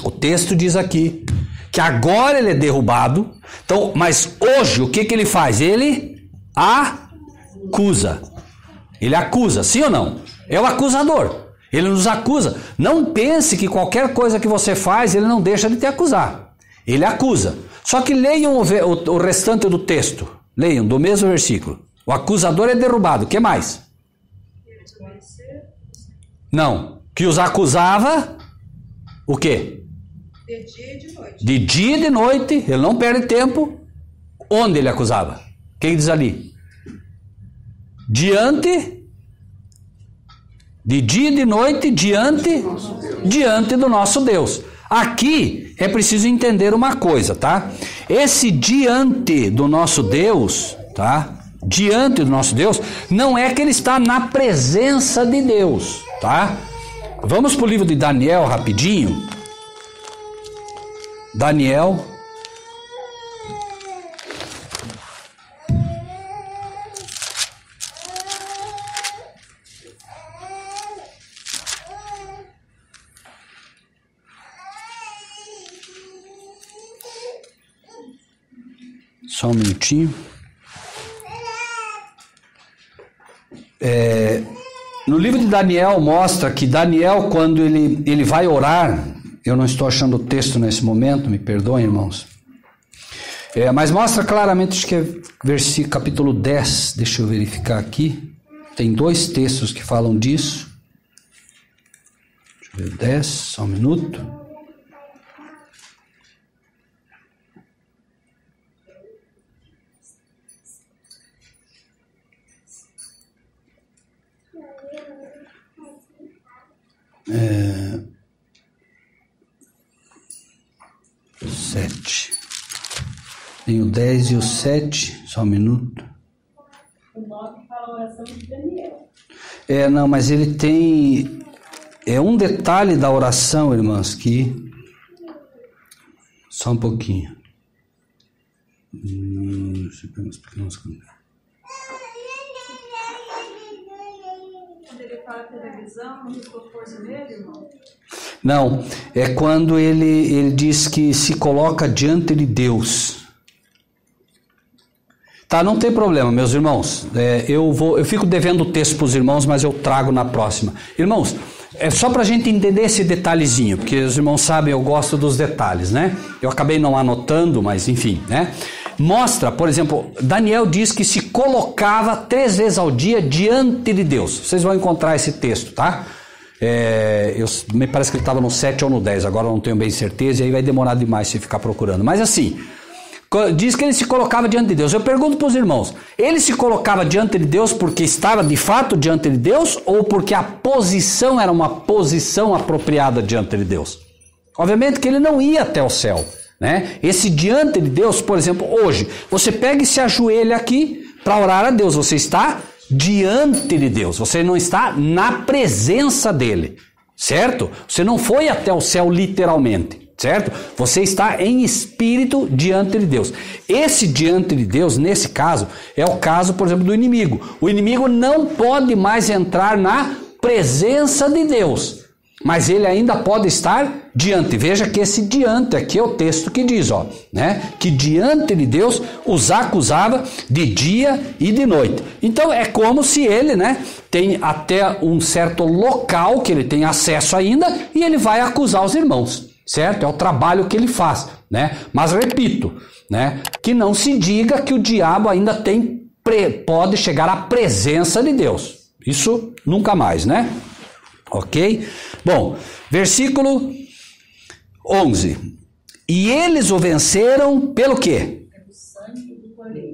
o texto diz aqui que agora ele é derrubado, então, mas hoje o que ele faz? Ele acusa. Ele acusa, sim ou não? É o acusador. Ele nos acusa. Não pense que qualquer coisa que você faz, ele não deixa de te acusar. Ele acusa. Só que leiam o restante do texto. Leiam, do mesmo versículo. O acusador é derrubado. O que mais? Não. Que os acusava, o quê? De dia e de noite. De dia e de noite, ele não perde tempo. Onde ele acusava? Quem diz ali? Diante... De dia e de noite, diante do nosso Deus. Aqui é preciso entender uma coisa, tá? Esse diante do nosso Deus, tá? Diante do nosso Deus, não é que ele está na presença de Deus, tá? Vamos para o livro de Daniel rapidinho. Daniel. Só um minutinho. No livro de Daniel mostra que Daniel, quando ele vai orar, eu não estou achando o texto nesse momento, me perdoem, irmãos. Mas mostra claramente, acho que é versículo, capítulo 10, deixa eu verificar aqui. Tem 2 textos que falam disso. Deixa eu ver, 10, só um minuto. 7. Tem o 10 e o 7, só um minuto. O 9 fala a oração de Daniel. Não, mas ele tem... É um detalhe da oração, irmãs, que... Só um pouquinho. Quando ele fala televisão, não ficou força nele, irmão? Não, é quando ele diz que se coloca diante de Deus. Tá, não tem problema, meus irmãos. Eu fico devendo o texto para os irmãos, mas eu trago na próxima. Irmãos, é só para a gente entender esse detalhezinho, porque os irmãos sabem, eu gosto dos detalhes, né? Eu acabei não anotando, mas enfim, né? Mostra, por exemplo, Daniel diz que se colocava 3 vezes ao dia diante de Deus. Vocês vão encontrar esse texto, tá? Me parece que ele estava no 7 ou no 10, agora eu não tenho bem certeza, e aí vai demorar demais se ficar procurando. Mas assim, diz que ele se colocava diante de Deus. Eu pergunto para os irmãos, ele se colocava diante de Deus porque estava de fato diante de Deus, ou porque a posição era uma posição apropriada diante de Deus? Obviamente que ele não ia até o céu, né? Esse diante de Deus, por exemplo, hoje, você pega e se ajoelha aqui para orar a Deus, você está diante de Deus, você não está na presença dele, certo? Você não foi até o céu literalmente, certo? Você está em espírito diante de Deus. Esse diante de Deus, nesse caso, é o caso, por exemplo, do inimigo. O inimigo não pode mais entrar na presença de Deus, mas ele ainda pode estar diante. Veja que esse diante aqui é o texto que diz, né? Que diante de Deus os acusava de dia e de noite. Então é como se ele, né, tem até um certo local que ele tem acesso ainda e ele vai acusar os irmãos, certo? É o trabalho que ele faz, né? Mas repito, né, que não se diga que o diabo ainda pode chegar à presença de Deus. Isso nunca mais, né? Ok? Bom, versículo 11. E eles o venceram pelo quê?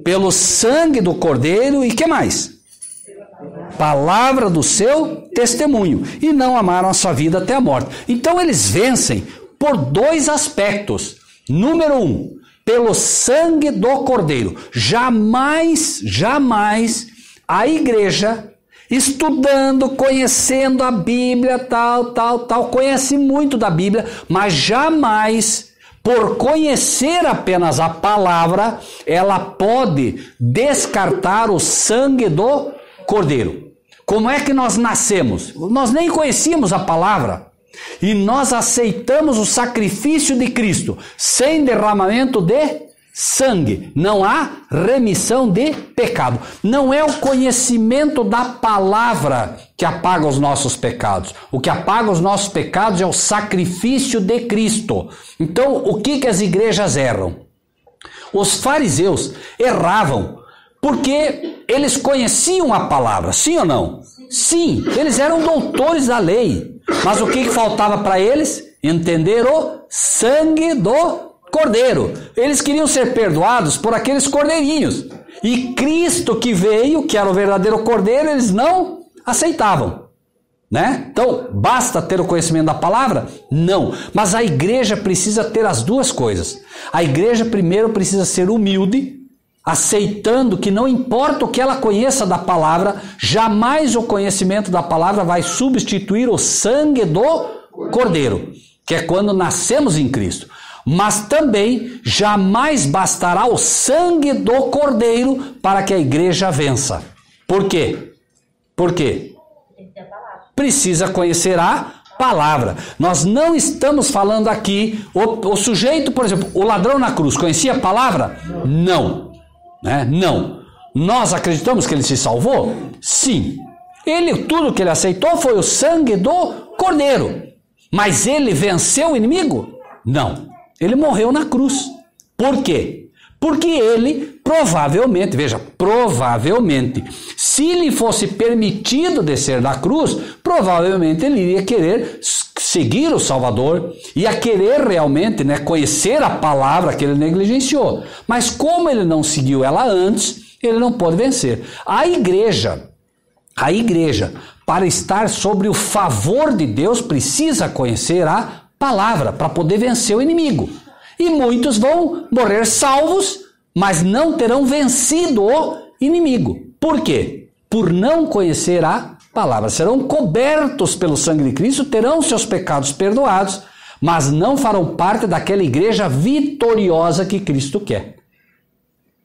Pelo sangue do Cordeiro e que mais? Palavra do seu testemunho. E não amaram a sua vida até a morte. Então eles vencem por 2 aspectos. Número 1, pelo sangue do Cordeiro. Jamais a igreja, estudando, conhecendo a Bíblia, tal, conhece muito da Bíblia, mas jamais, por conhecer apenas a palavra, ela pode descartar o sangue do Cordeiro. Como é que nós nascemos? Nós nem conhecíamos a palavra e nós aceitamos o sacrifício de Cristo sem derramamento de sangue. Não há remissão de pecado. Não é o conhecimento da palavra que apaga os nossos pecados. O que apaga os nossos pecados é o sacrifício de Cristo. Então, o que as igrejas erram? Os fariseus erravam porque eles conheciam a palavra, sim ou não? Sim, eles eram doutores da lei. Mas o que faltava para eles? Entender o sangue do Cordeiro. Eles queriam ser perdoados por aqueles cordeirinhos. E Cristo que veio, que era o verdadeiro Cordeiro, eles não aceitavam, né? Então, basta ter o conhecimento da palavra? Não. Mas a igreja precisa ter as duas coisas. A igreja primeiro precisa ser humilde, aceitando que não importa o que ela conheça da palavra, jamais o conhecimento da palavra vai substituir o sangue do Cordeiro, que é quando nascemos em Cristo. Mas também jamais bastará o sangue do Cordeiro para que a igreja vença. Por quê? Por quê? Precisa conhecer a palavra. Nós não estamos falando aqui, o sujeito, por exemplo, o ladrão na cruz, conhecia a palavra? Não. Né? Não. Nós acreditamos que ele se salvou? Sim. Tudo que ele aceitou foi o sangue do Cordeiro. Mas ele venceu o inimigo? Não. Ele morreu na cruz. Por quê? Porque ele provavelmente, se lhe fosse permitido descer da cruz, provavelmente ele iria querer seguir o Salvador, ia querer realmente, né, conhecer a palavra que ele negligenciou. Mas como ele não seguiu ela antes, ele não pode vencer. A igreja, A igreja, para estar sobre o favor de Deus, precisa conhecer a palavra para poder vencer o inimigo. E muitos vão morrer salvos, mas não terão vencido o inimigo. Por quê? Por não conhecer a palavra. Serão cobertos pelo sangue de Cristo, terão seus pecados perdoados, mas não farão parte daquela igreja vitoriosa que Cristo quer.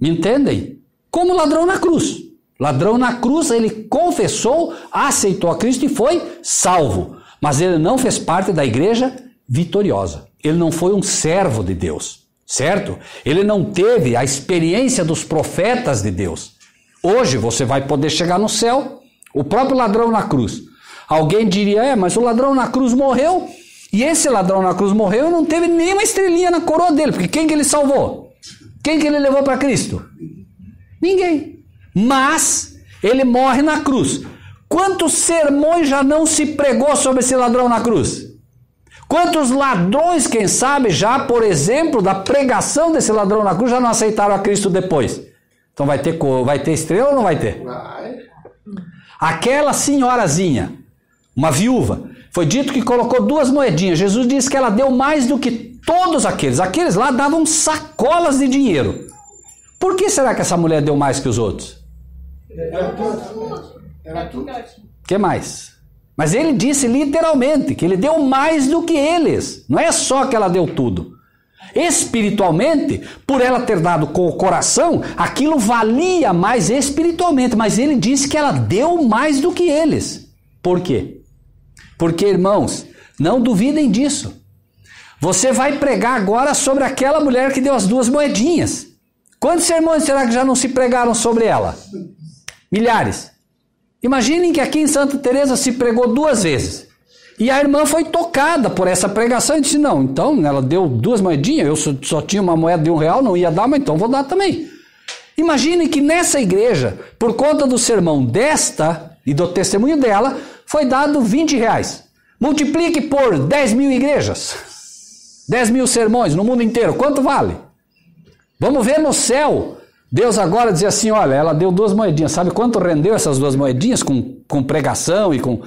Me entendem? Como o ladrão na cruz. Ladrão na cruz, ele confessou, aceitou a Cristo e foi salvo. Mas ele não fez parte da igreja vitoriosa. Ele não foi um servo de Deus, certo? Ele não teve a experiência dos profetas de Deus. Hoje você vai poder chegar no céu, o próprio ladrão na cruz. Alguém diria, mas o ladrão na cruz morreu, e esse ladrão na cruz morreu e não teve nenhuma estrelinha na coroa dele, porque quem que ele salvou? Quem que ele levou para Cristo? Ninguém. Mas ele morre na cruz. Quantos sermões já não se pregou sobre esse ladrão na cruz? Quantos ladrões, quem sabe, já, por exemplo, da pregação desse ladrão na cruz, já não aceitaram a Cristo depois? Então vai ter estrela ou não vai ter? Vai. Aquela senhorazinha, uma viúva, foi dito que colocou 2 moedinhas. Jesus disse que ela deu mais do que todos aqueles. Aqueles lá davam sacolas de dinheiro. Por que será que essa mulher deu mais que os outros? Era tudo. O que mais? Mas ele disse literalmente que ele deu mais do que eles. Não é só que ela deu tudo. Espiritualmente, por ela ter dado com o coração, aquilo valia mais espiritualmente. Mas ele disse que ela deu mais do que eles. Por quê? Porque, irmãos, não duvidem disso. Você vai pregar agora sobre aquela mulher que deu as 2 moedinhas. Quantos sermões será que já não se pregaram sobre ela? Milhares. Imaginem que aqui em Santa Teresa se pregou 2 vezes. E a irmã foi tocada por essa pregação e disse, não, então ela deu 2 moedinhas, eu só tinha uma moeda de R$1, não ia dar, mas então vou dar também. Imaginem que nessa igreja, por conta do sermão desta e do testemunho dela, foi dado R$20. Multiplique por 10.000 igrejas. 10.000 sermões no mundo inteiro, quanto vale? Vamos ver no céu. Deus agora diz assim, olha, ela deu 2 moedinhas. Sabe quanto rendeu essas 2 moedinhas com pregação e com...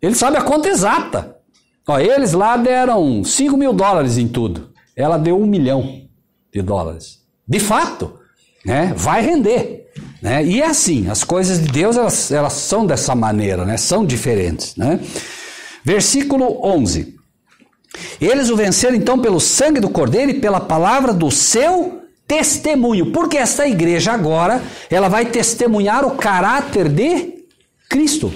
Ele sabe a conta exata. Ó, eles lá deram $5.000 em tudo. Ela deu $1 milhão. De fato, né? Vai render. Né? E é assim, as coisas de Deus, elas são dessa maneira, né? São diferentes. Né? Versículo 11. Eles o venceram então pelo sangue do Cordeiro e pela palavra do seu testemunho, porque esta igreja agora, ela vai testemunhar o caráter de Cristo.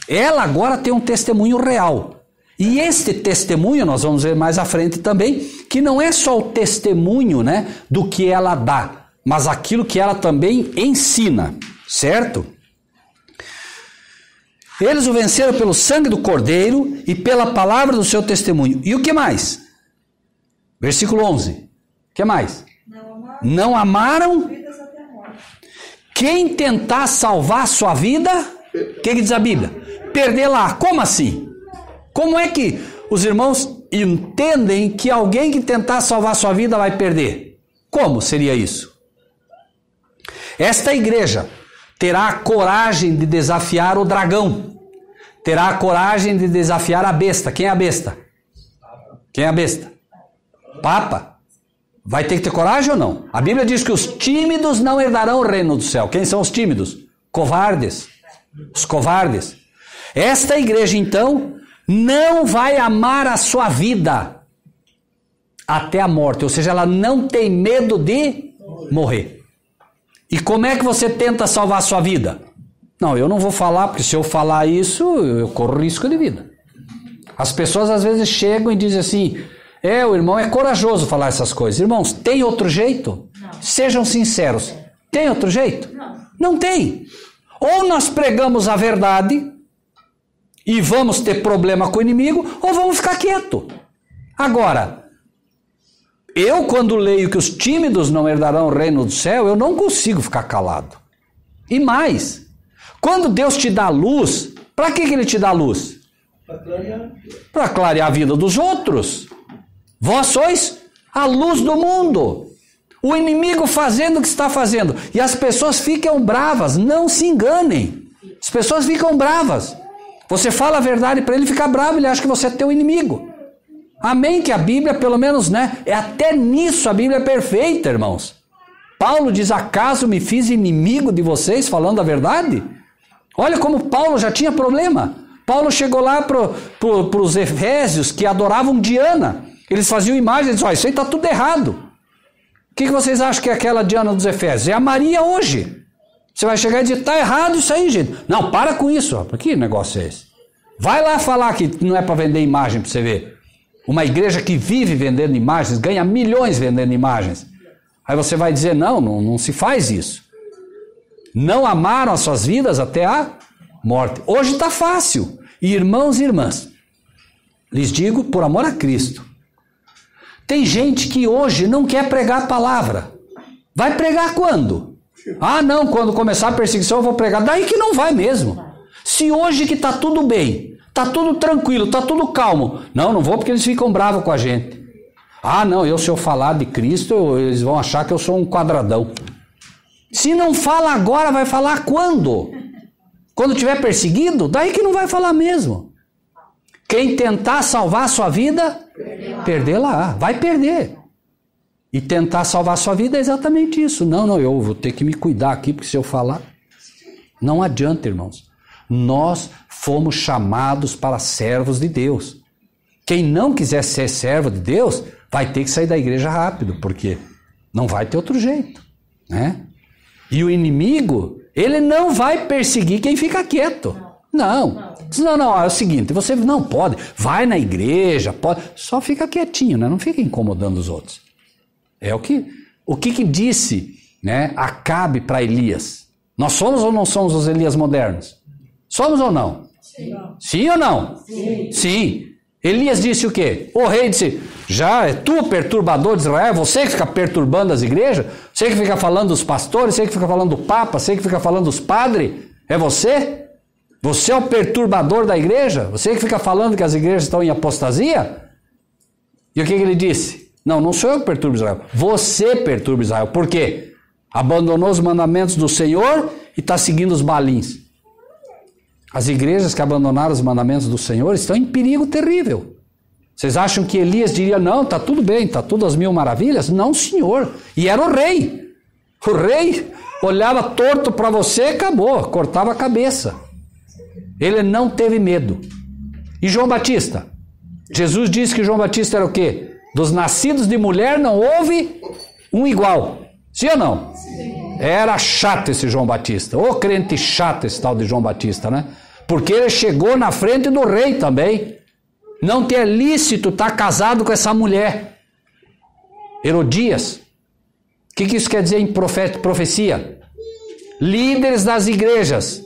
Ela agora tem um testemunho real. E este testemunho, nós vamos ver mais à frente também, que não é só o testemunho, né, do que ela dá, mas aquilo que ela também ensina, certo? Eles o venceram pelo sangue do Cordeiro e pela palavra do seu testemunho. E o que mais? Versículo 11. O que mais? Não amaram. Quem tentar salvar a sua vida, o que diz a Bíblia? Perder-la. Como assim? Como é que os irmãos entendem que alguém que tentar salvar a sua vida vai perder? Como seria isso? Esta igreja terá a coragem de desafiar o dragão. Terá a coragem de desafiar a besta. Quem é a besta? Quem é a besta? Papa. Vai ter que ter coragem ou não? A Bíblia diz que os tímidos não herdarão o reino do céu. Quem são os tímidos? Covardes. Os covardes. Esta igreja, então, não vai amar a sua vida até a morte. Ou seja, ela não tem medo de morrer. E como é que você tenta salvar a sua vida? Não, eu não vou falar, porque se eu falar isso, eu corro risco de vida. As pessoas às vezes chegam e dizem assim... o irmão é corajoso falar essas coisas. Irmãos, tem outro jeito? Não. Sejam sinceros. Tem outro jeito? Não. Não tem. Ou nós pregamos a verdade e vamos ter problema com o inimigo, ou vamos ficar quieto. Agora, eu quando leio que os tímidos não herdarão o reino do céu, eu não consigo ficar calado. E mais, quando Deus te dá luz, para que Ele te dá luz? Para clarear a vida dos outros. Vós sois a luz do mundo. O inimigo fazendo o que está fazendo. E as pessoas ficam bravas. Não se enganem. As As pessoas ficam bravas. Você fala a verdade para ele, fica bravo, ele acha que você é teu inimigo. Amém? Que a Bíblia, pelo menos, né? Até nisso a Bíblia é perfeita, irmãos. Paulo diz, acaso me fiz inimigo de vocês falando a verdade? Olha como Paulo já tinha problema. Paulo chegou lá para os efésios que adoravam Diana. Eles faziam imagens e diziam, isso aí está tudo errado. O que vocês acham que é aquela Diana dos Efésios? É a Maria hoje. Você vai chegar e dizer, está errado isso aí, gente. Não, para com isso. Ó. Que negócio é esse? Vai lá falar que não é para vender imagem para você ver. Uma igreja que vive vendendo imagens, ganha milhões vendendo imagens. Aí você vai dizer, não se faz isso. Não amaram as suas vidas até a morte. Hoje está fácil. E irmãos e irmãs, lhes digo por amor a Cristo. Tem gente que hoje não quer pregar a palavra. Vai pregar quando? Ah, não, quando começar a perseguição eu vou pregar. Daí que não vai mesmo. Se hoje que está tudo bem, está tudo tranquilo, está tudo calmo. Não vou porque eles ficam bravos com a gente. Ah, não, se eu falar de Cristo, eles vão achar que eu sou um quadradão. Se não fala agora, vai falar quando? Quando tiver perseguido? Daí que não vai falar mesmo. Quem tentar salvar a sua vida, perdê-la. Vai perder. E tentar salvar a sua vida é exatamente isso. Não, eu vou ter que me cuidar aqui, porque se eu falar... Não adianta, irmãos. Nós fomos chamados para servos de Deus. Quem não quiser ser servo de Deus, vai ter que sair da igreja rápido, porque não vai ter outro jeito, né? E o inimigo, ele não vai perseguir quem fica quieto. Não, é o seguinte, você não pode, vai na igreja, pode, só fica quietinho, né? Não fica incomodando os outros. É o que disse, né, Acabe para Elias? Nós somos ou não somos os Elias modernos? Somos ou não? Sim ou não? Sim. Elias disse o quê? O rei disse, já é tu perturbador de Israel, você que fica perturbando as igrejas, você que fica falando dos pastores, você que fica falando do papa, você que fica falando dos padres, é você? Você é o perturbador da igreja? Você que fica falando que as igrejas estão em apostasia? E o que ele disse? Não sou eu que perturbo Israel, você perturba Israel. Por quê? Abandonou os mandamentos do Senhor e está seguindo os balins. As igrejas que abandonaram os mandamentos do Senhor estão em perigo terrível. Vocês acham que Elias diria, não, está tudo bem, está tudo às mil maravilhas? Não, senhor. E era o rei. O rei olhava torto para você e acabou, cortava a cabeça. Ele não teve medo. E João Batista? Jesus disse que João Batista era o quê? Dos nascidos de mulher não houve um igual. Sim ou não? Sim. Era chato esse João Batista. Ô crente chato esse tal de João Batista, né? Porque ele chegou na frente do rei também. Não ter lícito estar casado com essa mulher. Herodias. O que isso quer dizer em profecia? Líderes das igrejas.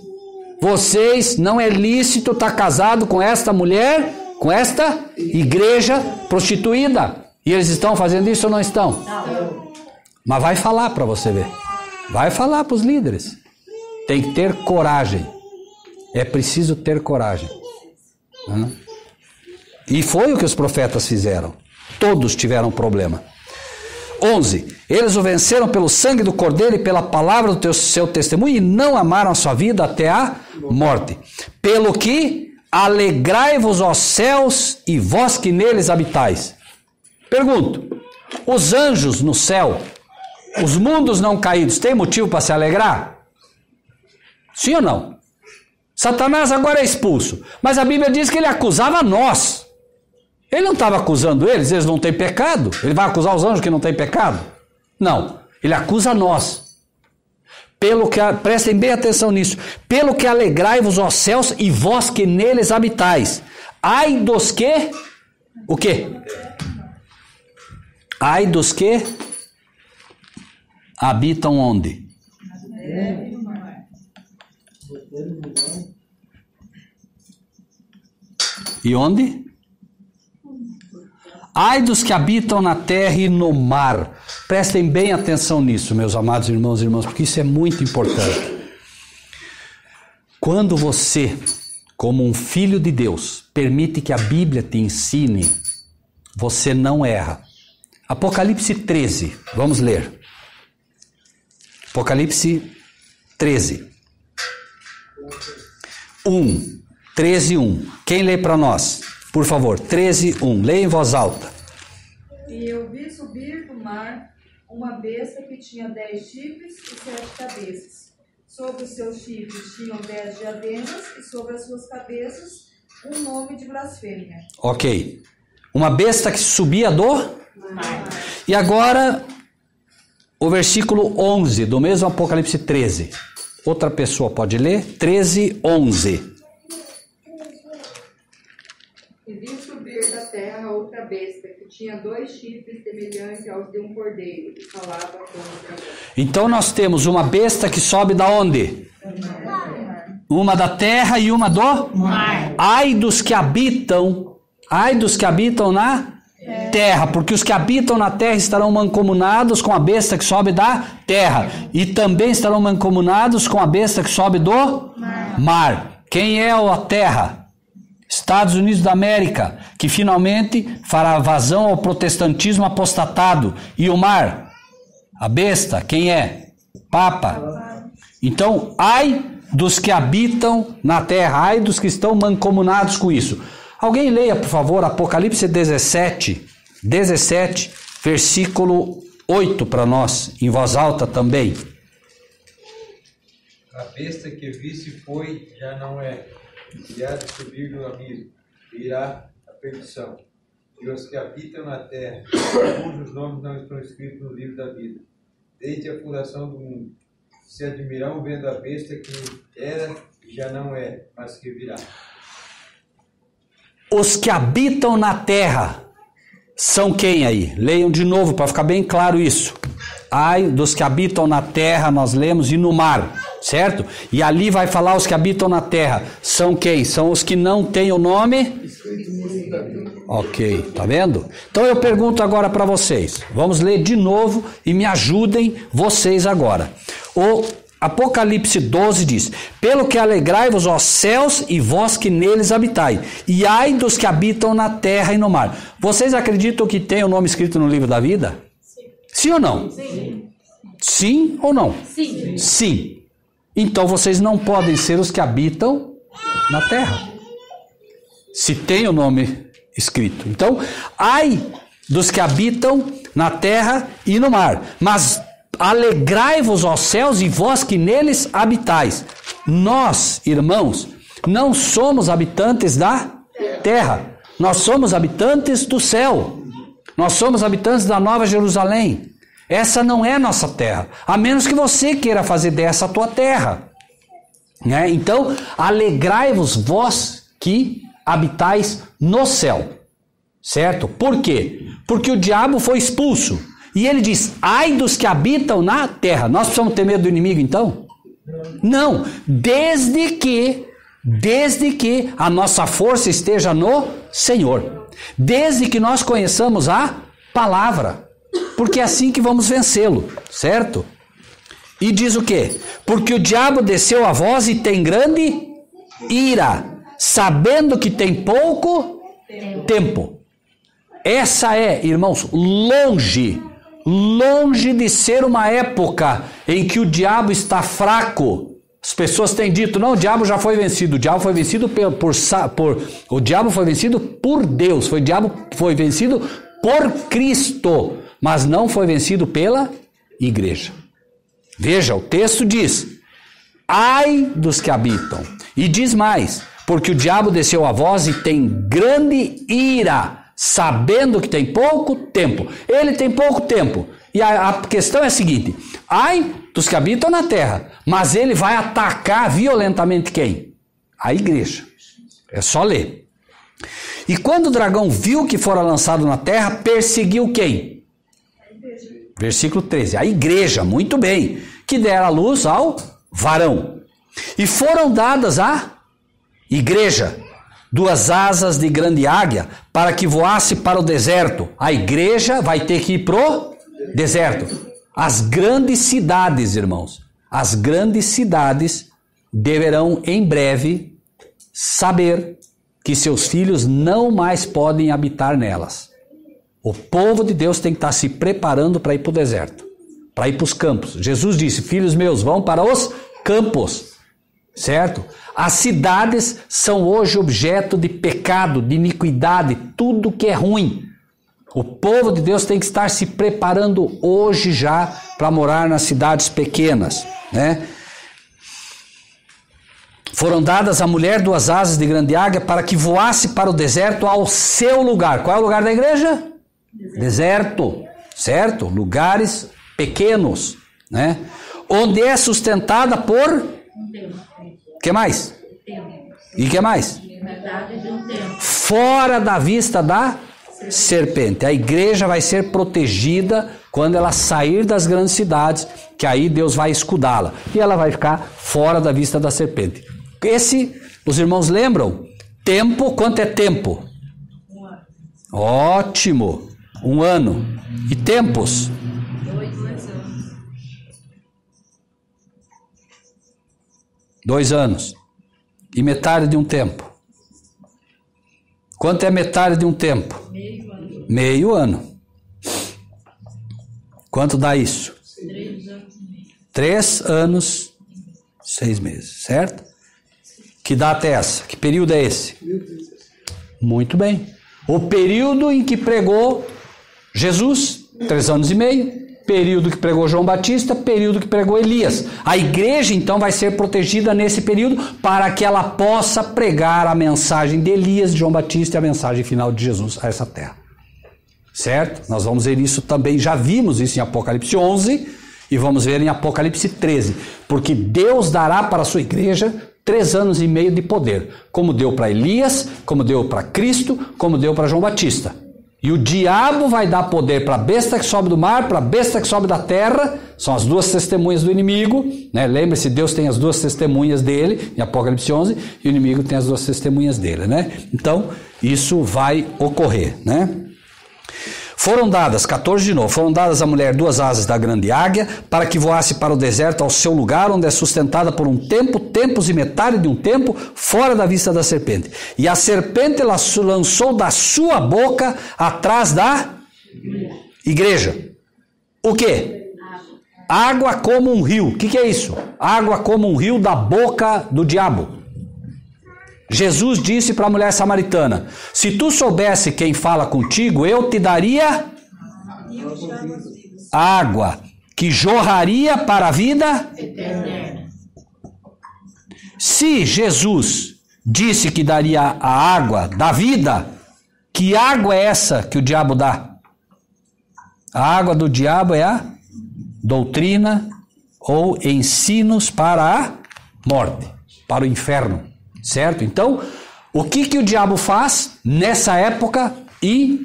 Vocês não é lícito estar casado com esta mulher, com esta igreja prostituída. E eles estão fazendo isso ou não estão? Não. Mas vai falar para você ver. Vai falar para os líderes. Tem que ter coragem. É preciso ter coragem. E foi o que os profetas fizeram. Todos tiveram problema. 11. Eles o venceram pelo sangue do Cordeiro e pela palavra do seu testemunho e não amaram a sua vida até a morte. Pelo que alegrai-vos, ó céus, e vós que neles habitais. Pergunto, os anjos no céu, os mundos não caídos, têm motivo para se alegrar? Sim ou não? Satanás agora é expulso, mas a Bíblia diz que ele acusava nós. Ele não estava acusando eles não têm pecado. Ele vai acusar os anjos que não têm pecado? Não, ele acusa nós. Prestem bem atenção nisso. Pelo que alegrai-vos, ó céus, e vós que neles habitais. Ai dos que... O quê? Ai dos que habitam onde? E onde? Ai dos que habitam na terra e no mar. Prestem bem atenção nisso, meus amados irmãos e irmãs, porque isso é muito importante. Quando você, como um filho de Deus, permite que a Bíblia te ensine, você não erra. Apocalipse 13, vamos ler. Apocalipse 13. 1. 13:1. Quem lê para nós? Por favor, 13:1. Leia em voz alta. E eu vi subir do mar uma besta que tinha 10 chifres e 7 cabeças. Sobre os seus chifres tinham 10 diademas e sobre as suas cabeças um nome de blasfêmia. Ok. Uma besta que subia do mar. E agora, o versículo 11 do mesmo Apocalipse 13. Outra pessoa pode ler? 13:11. E vi subir da terra outra besta, que tinha 2 chifres semelhantes aos de um cordeiro, e falava como dragão. Então nós temos uma besta que sobe da onde? Uma da terra e uma do mar. Ai dos que habitam na terra, porque os que habitam na terra estarão mancomunados com a besta que sobe da terra, e também estarão mancomunados com a besta que sobe do mar. Quem é a terra? Estados Unidos da América, que finalmente fará vazão ao protestantismo apostatado. E o mar? A besta, quem é? Papa. Então, ai dos que habitam na terra, ai dos que estão mancomunados com isso. Alguém leia, por favor, Apocalipse 17, versículo 8 para nós, em voz alta também. A besta que vi se foi, já não é, e há de subir do abismo, irá a perdição. E os que habitam na terra, cujos nomes não estão escritos no livro da vida, desde a fundação do mundo, se admirarão vendo a besta que era e já não é, mas que virá. Os que habitam na terra são quem aí? Leiam de novo para ficar bem claro isso. Ai dos que habitam na terra, nós lemos, e no mar, certo? E ali vai falar os que habitam na terra. São quem? São os que não têm o nome? Ok, tá vendo? Então eu pergunto agora para vocês. Vamos ler de novo e me ajudem vocês agora. O Apocalipse 12 diz: pelo que alegrai-vos, ó céus, e vós que neles habitai, e ai dos que habitam na terra e no mar. Vocês acreditam que tem o nome escrito no livro da vida? Sim ou não? Sim. Sim ou não? Sim. Sim. Então vocês não podem ser os que habitam na terra, se tem o nome escrito. Então, ai dos que habitam na terra e no mar, mas alegrai-vos, ó céus, e vós que neles habitais. Nós, irmãos, não somos habitantes da terra, nós somos habitantes do céu, nós somos habitantes da Nova Jerusalém. Essa não é nossa terra, a menos que você queira fazer dessa a tua terra, né? Então, alegrai-vos vós que habitais no céu, certo? Por quê? Porque o diabo foi expulso. E ele diz, ai dos que habitam na terra. Nós precisamos ter medo do inimigo então? Não, desde que a nossa força esteja no Senhor. Desde que nós conheçamos a palavra. Porque é assim que vamos vencê-lo, certo? E diz o quê? Porque o diabo desceu a vós e tem grande ira, sabendo que tem pouco tempo. Essa é, irmãos, longe de ser uma época em que o diabo está fraco. As pessoas têm dito, não, o diabo já foi vencido. O diabo foi vencido o diabo foi vencido por Deus. O diabo foi vencido por Cristo, mas não foi vencido pela igreja. Veja, o texto diz, ai dos que habitam. E diz mais, porque o diabo desceu a vós e tem grande ira, sabendo que tem pouco tempo. Ele tem pouco tempo. E a questão é a seguinte, ai dos que habitam na terra, mas ele vai atacar violentamente quem? A igreja. É só ler. E quando o dragão viu que fora lançado na terra, perseguiu quem? Versículo 13. A igreja, muito bem, que dera luz ao varão. E foram dadas à igreja 2 asas de grande águia, para que voasse para o deserto. A igreja vai ter que ir pro deserto. As grandes cidades, irmãos, as grandes cidades deverão em breve saber que seus filhos não mais podem habitar nelas. O povo de Deus tem que estar se preparando para ir para o deserto, para ir para os campos. Jesus disse, filhos meus, vão para os campos. certo? As cidades são hoje objeto de pecado, de iniquidade, tudo que é ruim. O povo de Deus tem que estar se preparando hoje já para morar nas cidades pequenas, né? Foram dadas à mulher 2 asas de grande águia para que voasse para o deserto ao seu lugar. Qual é o lugar da igreja? Deserto, certo? Lugares pequenos, né? Onde é sustentada por... que mais? E que mais? Fora da vista da serpente. A igreja vai ser protegida quando ela sair das grandes cidades, que aí Deus vai escudá-la. E ela vai ficar fora da vista da serpente. Os irmãos lembram? Tempo, quanto é tempo? 1 ano. Ótimo! 1 ano. E tempos? 2 anos. 2 anos. E metade de um tempo? Quanto é metade de um tempo? Meio ano. Meio ano. Quanto dá isso? 3 anos e meio. 3 anos, 6 meses, certo? Que data é essa? Que período é esse? Muito bem. O período em que pregou Jesus, 3 anos e meio. Período que pregou João Batista, período que pregou Elias. A igreja então vai ser protegida nesse período para que ela possa pregar a mensagem de Elias, de João Batista e a mensagem final de Jesus a essa terra. Certo? Nós vamos ver isso também, já vimos isso em Apocalipse 11 e vamos ver em Apocalipse 13. Porque Deus dará para a sua igreja 3 anos e meio de poder, como deu para Elias, como deu para Cristo, como deu para João Batista. E o diabo vai dar poder para a besta que sobe do mar, para a besta que sobe da terra, são as 2 testemunhas do inimigo, né? Lembre-se, Deus tem as 2 testemunhas dele, em Apocalipse 11, e o inimigo tem as 2 testemunhas dele, né? Então, isso vai ocorrer, né? Foram dadas, 14 de novo, foram dadas à mulher 2 asas da grande águia, para que voasse para o deserto ao seu lugar, onde é sustentada por um tempo, tempos e metade de um tempo, fora da vista da serpente. E a serpente ela lançou da sua boca atrás da igreja. O quê? Água como um rio. O que é isso? Água como um rio da boca do diabo. Jesus disse para a mulher samaritana: se tu soubesse quem fala contigo, eu te daria água que jorraria para a vida eterna. Se Jesus disse que daria a água da vida, que água é essa que o diabo dá? A água do diabo é a doutrina ou ensinos para a morte, para o inferno. Certo? Então, o que o diabo faz nessa época, e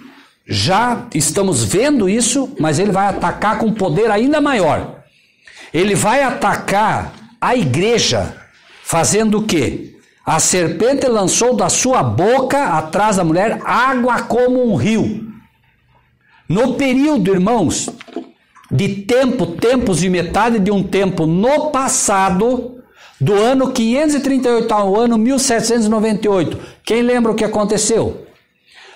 já estamos vendo isso, mas ele vai atacar com poder ainda maior. Ele vai atacar a igreja, fazendo o quê? A serpente lançou da sua boca, atrás da mulher, água como um rio. No período, irmãos, de tempos e metade de um tempo no passado, do ano 538 ao ano 1798. Quem lembra o que aconteceu?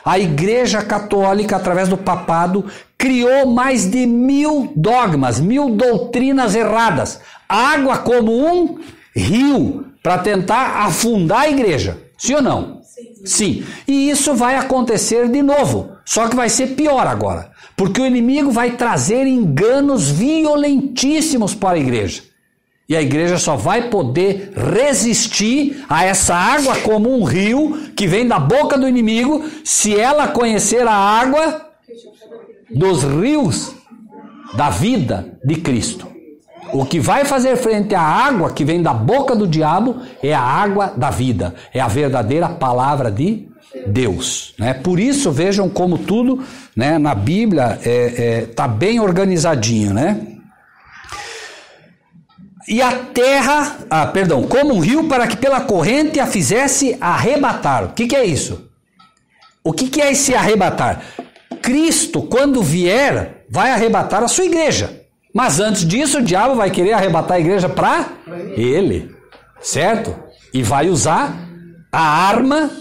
A Igreja Católica, através do papado, criou mais de 1000 dogmas, 1000 doutrinas erradas. Água como um rio, para tentar afundar a igreja. Sim ou não? Sim. E isso vai acontecer de novo, só que vai ser pior agora. Porque o inimigo vai trazer enganos violentíssimos para a igreja. E a igreja só vai poder resistir a essa água como um rio que vem da boca do inimigo, se ela conhecer a água dos rios da vida de Cristo. O que vai fazer frente à água que vem da boca do diabo é a água da vida, é a verdadeira palavra de Deus, né? Por isso vejam como tudo, né, na Bíblia está bem organizadinho, né? E a terra, como um rio, para que pela corrente a fizesse arrebatar. O que é isso? O que é esse arrebatar? Cristo, quando vier, vai arrebatar a sua igreja. Mas antes disso, o diabo vai querer arrebatar a igreja para ele, certo? E vai usar a arma.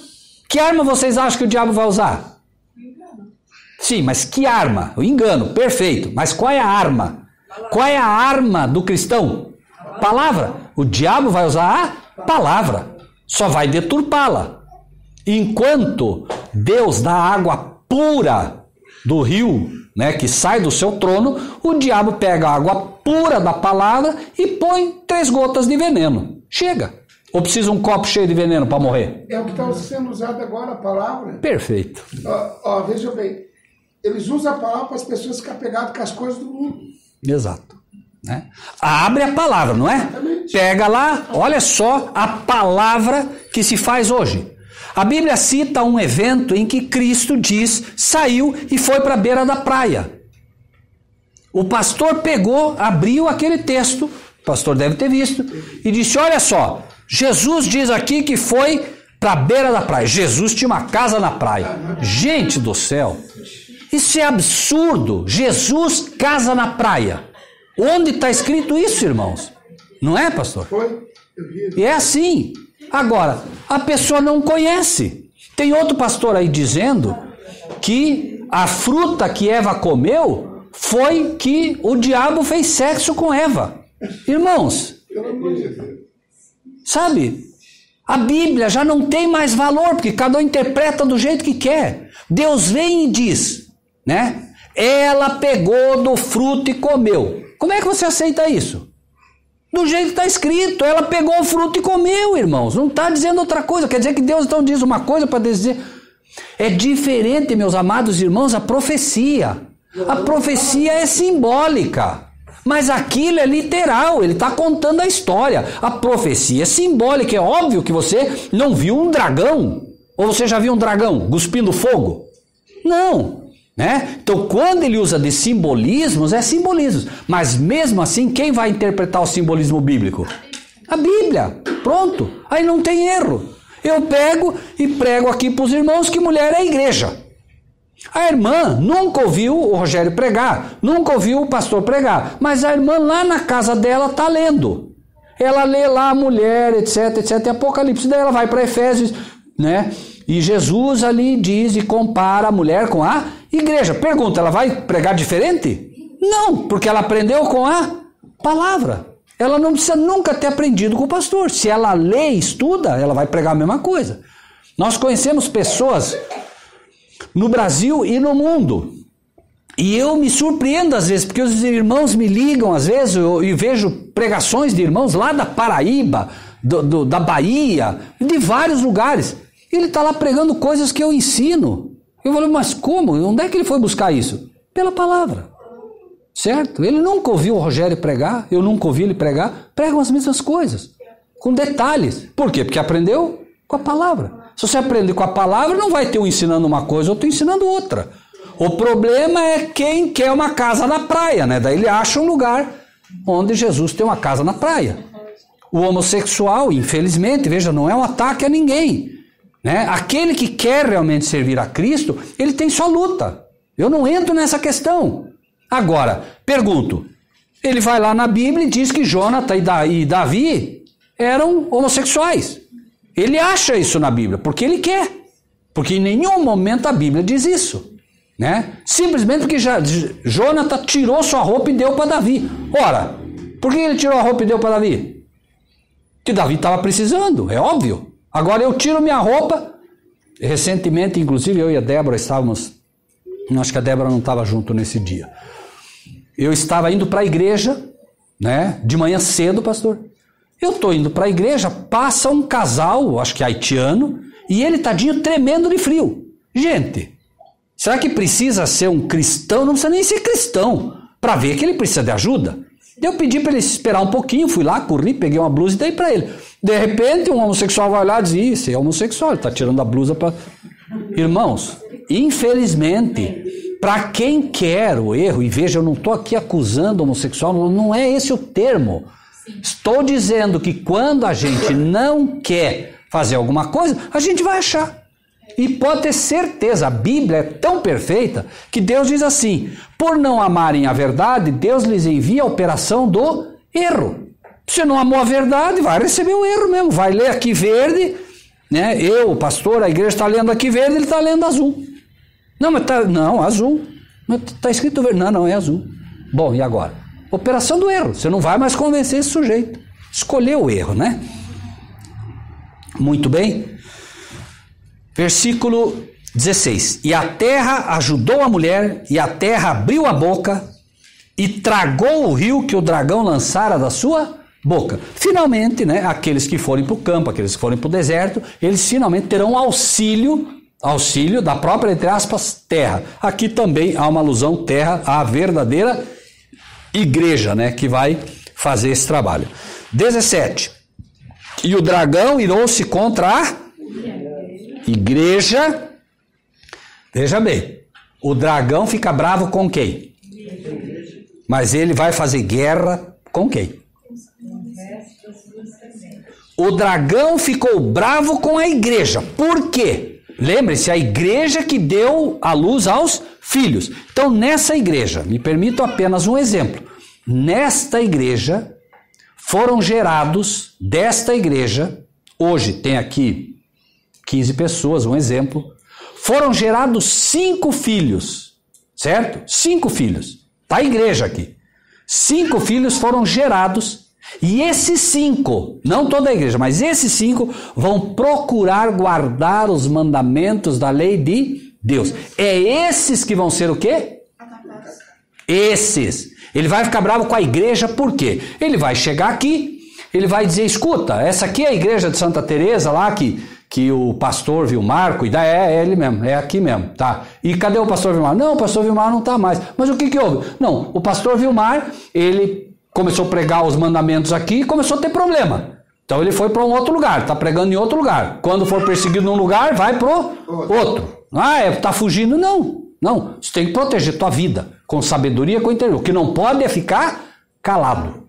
Que arma vocês acham que o diabo vai usar? Sim, mas que arma? O engano, perfeito. Mas qual é a arma? Qual é a arma do cristão? palavra. O diabo vai usar a palavra, só vai deturpá-la. Enquanto Deus dá água pura do rio, né, que sai do seu trono, o diabo pega a água pura da palavra e põe 3 gotas de veneno. Chega. Ou precisa um copo cheio de veneno para morrer? É o que está sendo usado agora, a palavra. Perfeito. Veja bem, eles usam a palavra para as pessoas ficarem pegadas com as coisas do mundo. Exato. Né? Abre a palavra, não é? Exatamente. Pega lá, olha só a palavra que se faz hoje. A Bíblia cita um evento em que Cristo saiu e foi para a beira da praia. O pastor pegou, abriu aquele texto, o pastor deve ter visto, e disse, olha só, Jesus diz aqui que foi para a beira da praia. Jesus tinha uma casa na praia. Gente do céu, isso é absurdo. Jesus casa na praia. Onde está escrito isso, irmãos? Não é, pastor? Foi. E é assim. Agora, a pessoa não conhece. Tem outro pastor aí dizendo que a fruta que Eva comeu foi que o diabo fez sexo com Eva. Irmãos, sabe? A Bíblia já não tem mais valor, porque cada um interpreta do jeito que quer. Deus vem e diz, né? Ela pegou do fruto e comeu. Como é que você aceita isso? Do jeito que está escrito, ela pegou o fruto e comeu, irmãos. Não está dizendo outra coisa. Quer dizer que Deus então diz uma coisa para dizer... É diferente, meus amados irmãos, a profecia. A profecia é simbólica. Mas aquilo é literal, ele está contando a história. A profecia é simbólica. É óbvio que você não viu um dragão. Ou você já viu um dragão cuspindo fogo? Não. Né? Então, quando ele usa de simbolismos, é simbolismos. Mas mesmo assim, quem vai interpretar o simbolismo bíblico? A Bíblia. Pronto. Aí não tem erro. Eu pego e prego aqui para os irmãos que mulher é a igreja. A irmã nunca ouviu o Rogério pregar, nunca ouviu o pastor pregar, mas a irmã lá na casa dela está lendo. Ela lê lá a mulher, etc, etc, Apocalipse, daí ela vai para Efésios, né? E Jesus ali diz e compara a mulher com a igreja. Pergunta, ela vai pregar diferente? Não, porque ela aprendeu com a palavra. Ela não precisa nunca ter aprendido com o pastor. Se ela lê e estuda, ela vai pregar a mesma coisa. Nós conhecemos pessoas no Brasil e no mundo. E eu me surpreendo às vezes, porque os irmãos me ligam às vezes e vejo pregações de irmãos lá da Paraíba, da Bahia, de vários lugares. Ele está lá pregando coisas que eu ensino. Eu falo, mas como? Onde é que ele foi buscar isso? Pela palavra. Certo? Ele nunca ouviu o Rogério pregar, eu nunca ouvi ele pregar. Pregam as mesmas coisas, com detalhes. Por quê? Porque aprendeu com a palavra. Se você aprende com a palavra, não vai ter um ensinando uma coisa, outro ensinando outra. O problema é quem quer uma casa na praia, né? Daí ele acha um lugar onde Jesus tem uma casa na praia. O homossexual, infelizmente, veja, não é um ataque a ninguém. Né? Aquele que quer realmente servir a Cristo, ele tem sua luta. Eu não entro nessa questão. Agora, pergunto, ele vai lá na Bíblia e diz que Jonathan e Davi eram homossexuais. Ele acha isso na Bíblia, porque ele quer. Porque em nenhum momento a Bíblia diz isso. Né? Simplesmente porque Jonathan tirou sua roupa e deu para Davi. Ora, por que ele tirou a roupa e deu para Davi? Porque Davi estava precisando, é óbvio. Agora eu tiro minha roupa. Recentemente, inclusive, eu e a Débora estávamos... Acho que a Débora não estava junto nesse dia. Eu estava indo para a igreja, né? De manhã cedo, pastor. Eu estou indo para a igreja, passa um casal, acho que haitiano, e ele tadinho tremendo de frio. Gente, será que precisa ser um cristão? Não precisa nem ser cristão para ver que ele precisa de ajuda. Eu pedi para ele esperar um pouquinho, fui lá, corri, peguei uma blusa e dei para ele. De repente, um homossexual vai lá e diz, isso é homossexual, ele está tirando a blusa para... Irmãos, infelizmente, para quem quer o erro, e veja, eu não estou aqui acusando o homossexual, não é esse o termo. Estou dizendo que quando a gente não quer fazer alguma coisa, a gente vai achar. E pode ter certeza, a Bíblia é tão perfeita que Deus diz assim, por não amarem a verdade, Deus lhes envia a operação do erro. Se não amou a verdade, vai receber o erro mesmo, vai ler aqui verde, né? Eu, o pastor, a igreja está lendo aqui verde, ele está lendo azul. Não, mas não, azul. Está escrito verde. Não, é azul. Bom, e agora? Operação do erro. Você não vai mais convencer esse sujeito. Escolheu o erro, né? Muito bem. Versículo 16. E a terra ajudou a mulher, e a terra abriu a boca, e tragou o rio que o dragão lançara da sua boca. Finalmente, né, aqueles que forem para o campo, aqueles que forem para o deserto, eles finalmente terão auxílio da própria, entre aspas, terra. Aqui também há uma alusão, terra, à verdadeira igreja, né, que vai fazer esse trabalho. 17. E o dragão irou-se contra a igreja. Veja bem, o dragão fica bravo com quem? Mas ele vai fazer guerra com quem? O dragão ficou bravo com a igreja. Por quê? Lembre-se, a igreja que deu a luz aos filhos. Então, nessa igreja, me permito apenas um exemplo. Nesta igreja, foram gerados, desta igreja, hoje tem aqui 15 pessoas, um exemplo, foram gerados 5 filhos, certo? 5 filhos. Está a igreja aqui. 5 filhos foram gerados, e esses 5, não toda a igreja, mas esses 5 vão procurar guardar os mandamentos da lei de Deus. É esses que vão ser o quê? Esses. Ele vai ficar bravo com a igreja, por quê? Ele vai chegar aqui, ele vai dizer, escuta, essa aqui é a igreja de Santa Teresa lá que o pastor Vilmar cuida, é ele mesmo, é aqui mesmo, tá? E cadê o pastor Vilmar? Não, o pastor Vilmar não tá mais. Mas o que houve? Não, o pastor Vilmar, ele começou a pregar os mandamentos aqui e começou a ter problema. Então ele foi para um outro lugar, tá pregando em outro lugar. Quando for perseguido num lugar, vai pro outro. Tá fugindo? Não. Você tem que proteger tua vida com sabedoria, com interior. O que não pode é ficar calado.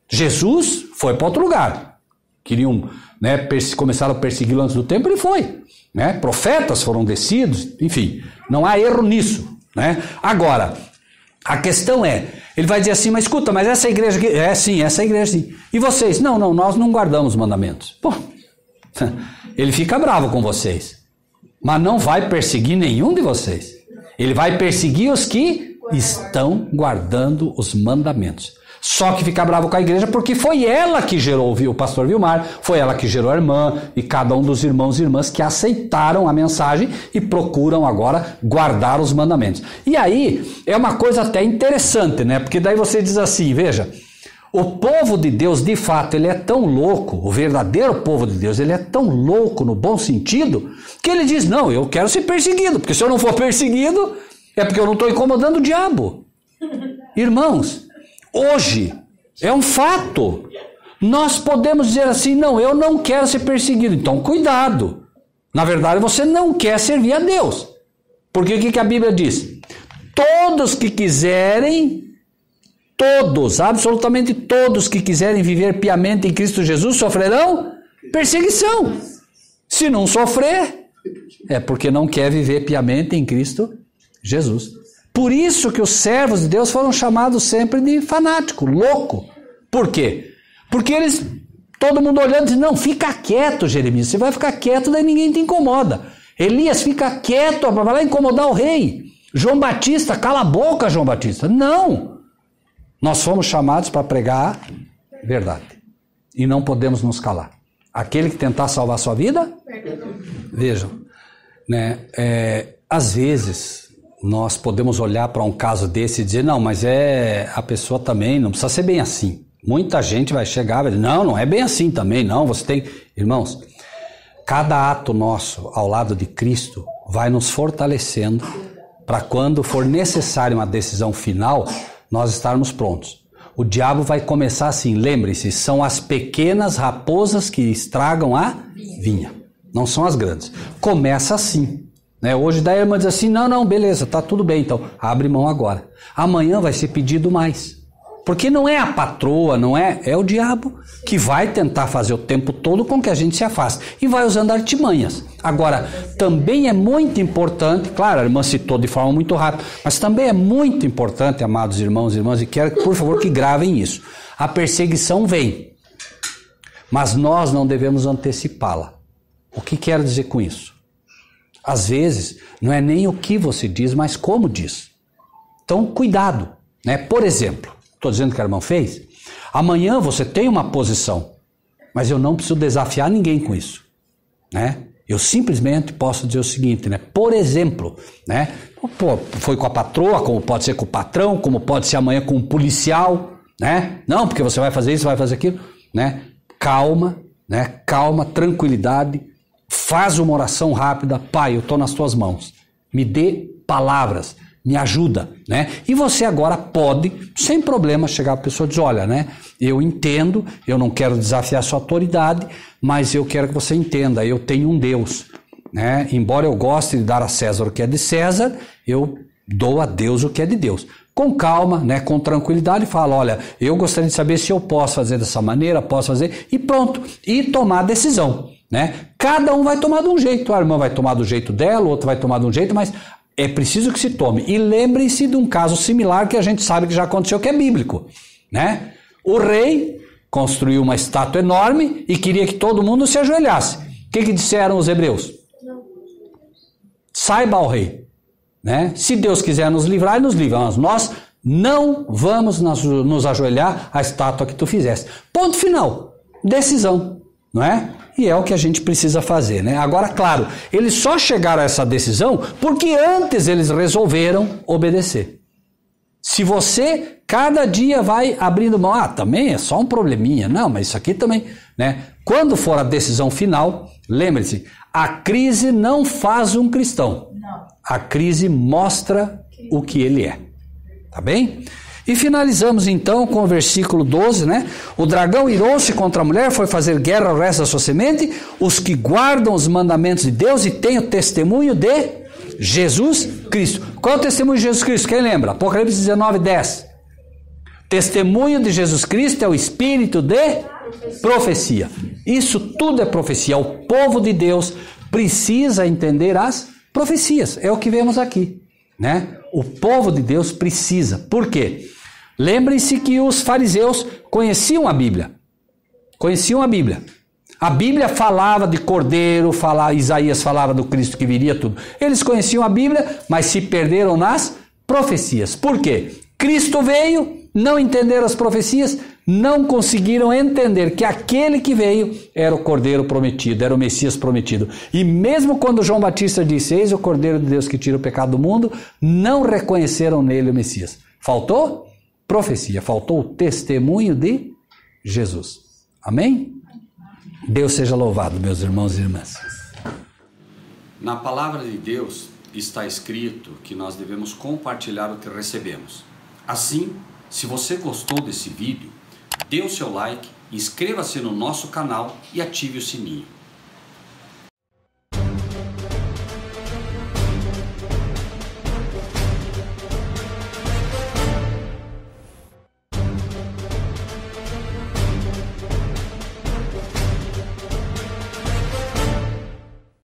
Jesus foi para outro lugar. Queriam, né, começaram a persegui-lo antes do tempo, ele foi. Né? Profetas foram descidos, enfim, não há erro nisso. Né? Agora, a questão é, ele vai dizer assim, mas escuta, mas essa igreja aqui, essa igreja sim. E vocês? Não, nós não guardamos os mandamentos. Pô, ele fica bravo com vocês, mas não vai perseguir nenhum de vocês. Ele vai perseguir os que estão guardando os mandamentos. Só que fica bravo com a igreja porque foi ela que gerou o pastor Vilmar, foi ela que gerou a irmã e cada um dos irmãos e irmãs que aceitaram a mensagem e procuram agora guardar os mandamentos. E aí é uma coisa até interessante, né? Porque daí você diz assim, veja, o povo de Deus, de fato, ele é tão louco, o verdadeiro povo de Deus, ele é tão louco no bom sentido, que ele diz, não, eu quero ser perseguido, porque se eu não for perseguido, é porque eu não estou incomodando o diabo. Irmãos, hoje é um fato. Nós podemos dizer assim, não, eu não quero ser perseguido. Então, cuidado. Na verdade, você não quer servir a Deus. Porque o que a Bíblia diz? Todos que quiserem, todos, absolutamente todos que quiserem viver piamente em Cristo Jesus sofrerão perseguição. Se não sofrer, é porque não quer viver piamente em Cristo Jesus. Por isso que os servos de Deus foram chamados sempre de fanático, louco. Por quê? Porque eles, todo mundo olhando, diz, não, fica quieto, Jeremias, você vai ficar quieto, daí ninguém te incomoda. Elias, fica quieto, vai lá incomodar o rei. João Batista, cala a boca, João Batista. Não! Nós fomos chamados para pregar a verdade. E não podemos nos calar. Aquele que tentar salvar a sua vida, vejam, né, às vezes nós podemos olhar para um caso desse e dizer, não, mas a pessoa também, não precisa ser bem assim. Muita gente vai chegar e vai dizer, não é bem assim também, não, você tem... Irmãos, cada ato nosso ao lado de Cristo vai nos fortalecendo para quando for necessário uma decisão final, nós estarmos prontos. O diabo vai começar assim, lembre-se, são as pequenas raposas que estragam a vinha, não são as grandes. Começa assim. Né? Hoje daí a irmã diz assim, não, beleza, tá tudo bem, então abre mão agora. Amanhã vai ser pedido mais. Porque não é a patroa, é o diabo que vai tentar fazer o tempo todo com que a gente se afaste. E vai usando artimanhas. Agora, também é muito importante, claro, a irmã citou de forma muito rápida, mas também é muito importante, amados irmãos e irmãs, e quero, por favor, que gravem isso. A perseguição vem, mas nós não devemos antecipá-la. O que quero dizer com isso? Às vezes, não é nem o que você diz, mas como diz. Então, cuidado. Né? Por exemplo, Estou dizendo que a irmã fez. Amanhã você tem uma posição, mas eu não preciso desafiar ninguém com isso, né? Eu simplesmente posso dizer o seguinte, né? Por exemplo, né? Foi com a patroa, como pode ser com o patrão, como pode ser amanhã com um policial, né? Não, porque você vai fazer isso, vai fazer aquilo, né? Calma, né? Calma, tranquilidade. Faz uma oração rápida. Pai, eu estou nas tuas mãos. Me dê palavras, me ajuda, né? E você agora pode, sem problema, chegar para a pessoa e dizer, olha, né? Eu entendo, eu não quero desafiar a sua autoridade, mas eu quero que você entenda, eu tenho um Deus, né? Embora eu goste de dar a César o que é de César, eu dou a Deus o que é de Deus. Com calma, né? Com tranquilidade, fala, olha, eu gostaria de saber se eu posso fazer dessa maneira, posso fazer, e pronto, e tomar a decisão, né? Cada um vai tomar de um jeito, a irmã vai tomar do jeito dela, o outro vai tomar de um jeito, mas é preciso que se tome. E lembrem-se de um caso similar que a gente sabe que já aconteceu, que é bíblico, né? O rei construiu uma estátua enorme e queria que todo mundo se ajoelhasse. O que disseram os hebreus? Saiba ao rei, né? Se Deus quiser nos livrar, ele nos livra, mas nós não vamos nos ajoelhar à estátua que tu fizeste. Ponto final. Decisão, não é? E é o que a gente precisa fazer, né? Agora, claro, eles só chegaram a essa decisão porque antes eles resolveram obedecer. Se você cada dia vai abrindo mão, também é só um probleminha, não, mas isso aqui também, né? Quando for a decisão final, lembre-se, a crise não faz um cristão. A crise mostra o que ele é. Tá bem? E finalizamos então com o versículo 12, né? O dragão irou-se contra a mulher, foi fazer guerra ao resto da sua semente, os que guardam os mandamentos de Deus e têm o testemunho de Jesus Cristo. Qual é o testemunho de Jesus Cristo? Quem lembra? Apocalipse 19, 10. Testemunho de Jesus Cristo é o espírito de profecia. Isso tudo é profecia. O povo de Deus precisa entender as profecias. É o que vemos aqui, né? O povo de Deus precisa. Por quê? Lembrem-se que os fariseus conheciam a Bíblia. Conheciam a Bíblia. A Bíblia falava de cordeiro, Isaías falava do Cristo que viria, tudo. Eles conheciam a Bíblia, mas se perderam nas profecias. Por quê? Cristo veio, não entenderam as profecias, não conseguiram entender que aquele que veio era o Cordeiro prometido, era o Messias prometido. E mesmo quando João Batista disse, eis o Cordeiro de Deus que tira o pecado do mundo, não reconheceram nele o Messias. Faltou profecia, faltou o testemunho de Jesus. Amém? Deus seja louvado, meus irmãos e irmãs. Na palavra de Deus está escrito que nós devemos compartilhar o que recebemos. Assim, se você gostou desse vídeo, dê o seu like, inscreva-se no nosso canal e ative o sininho.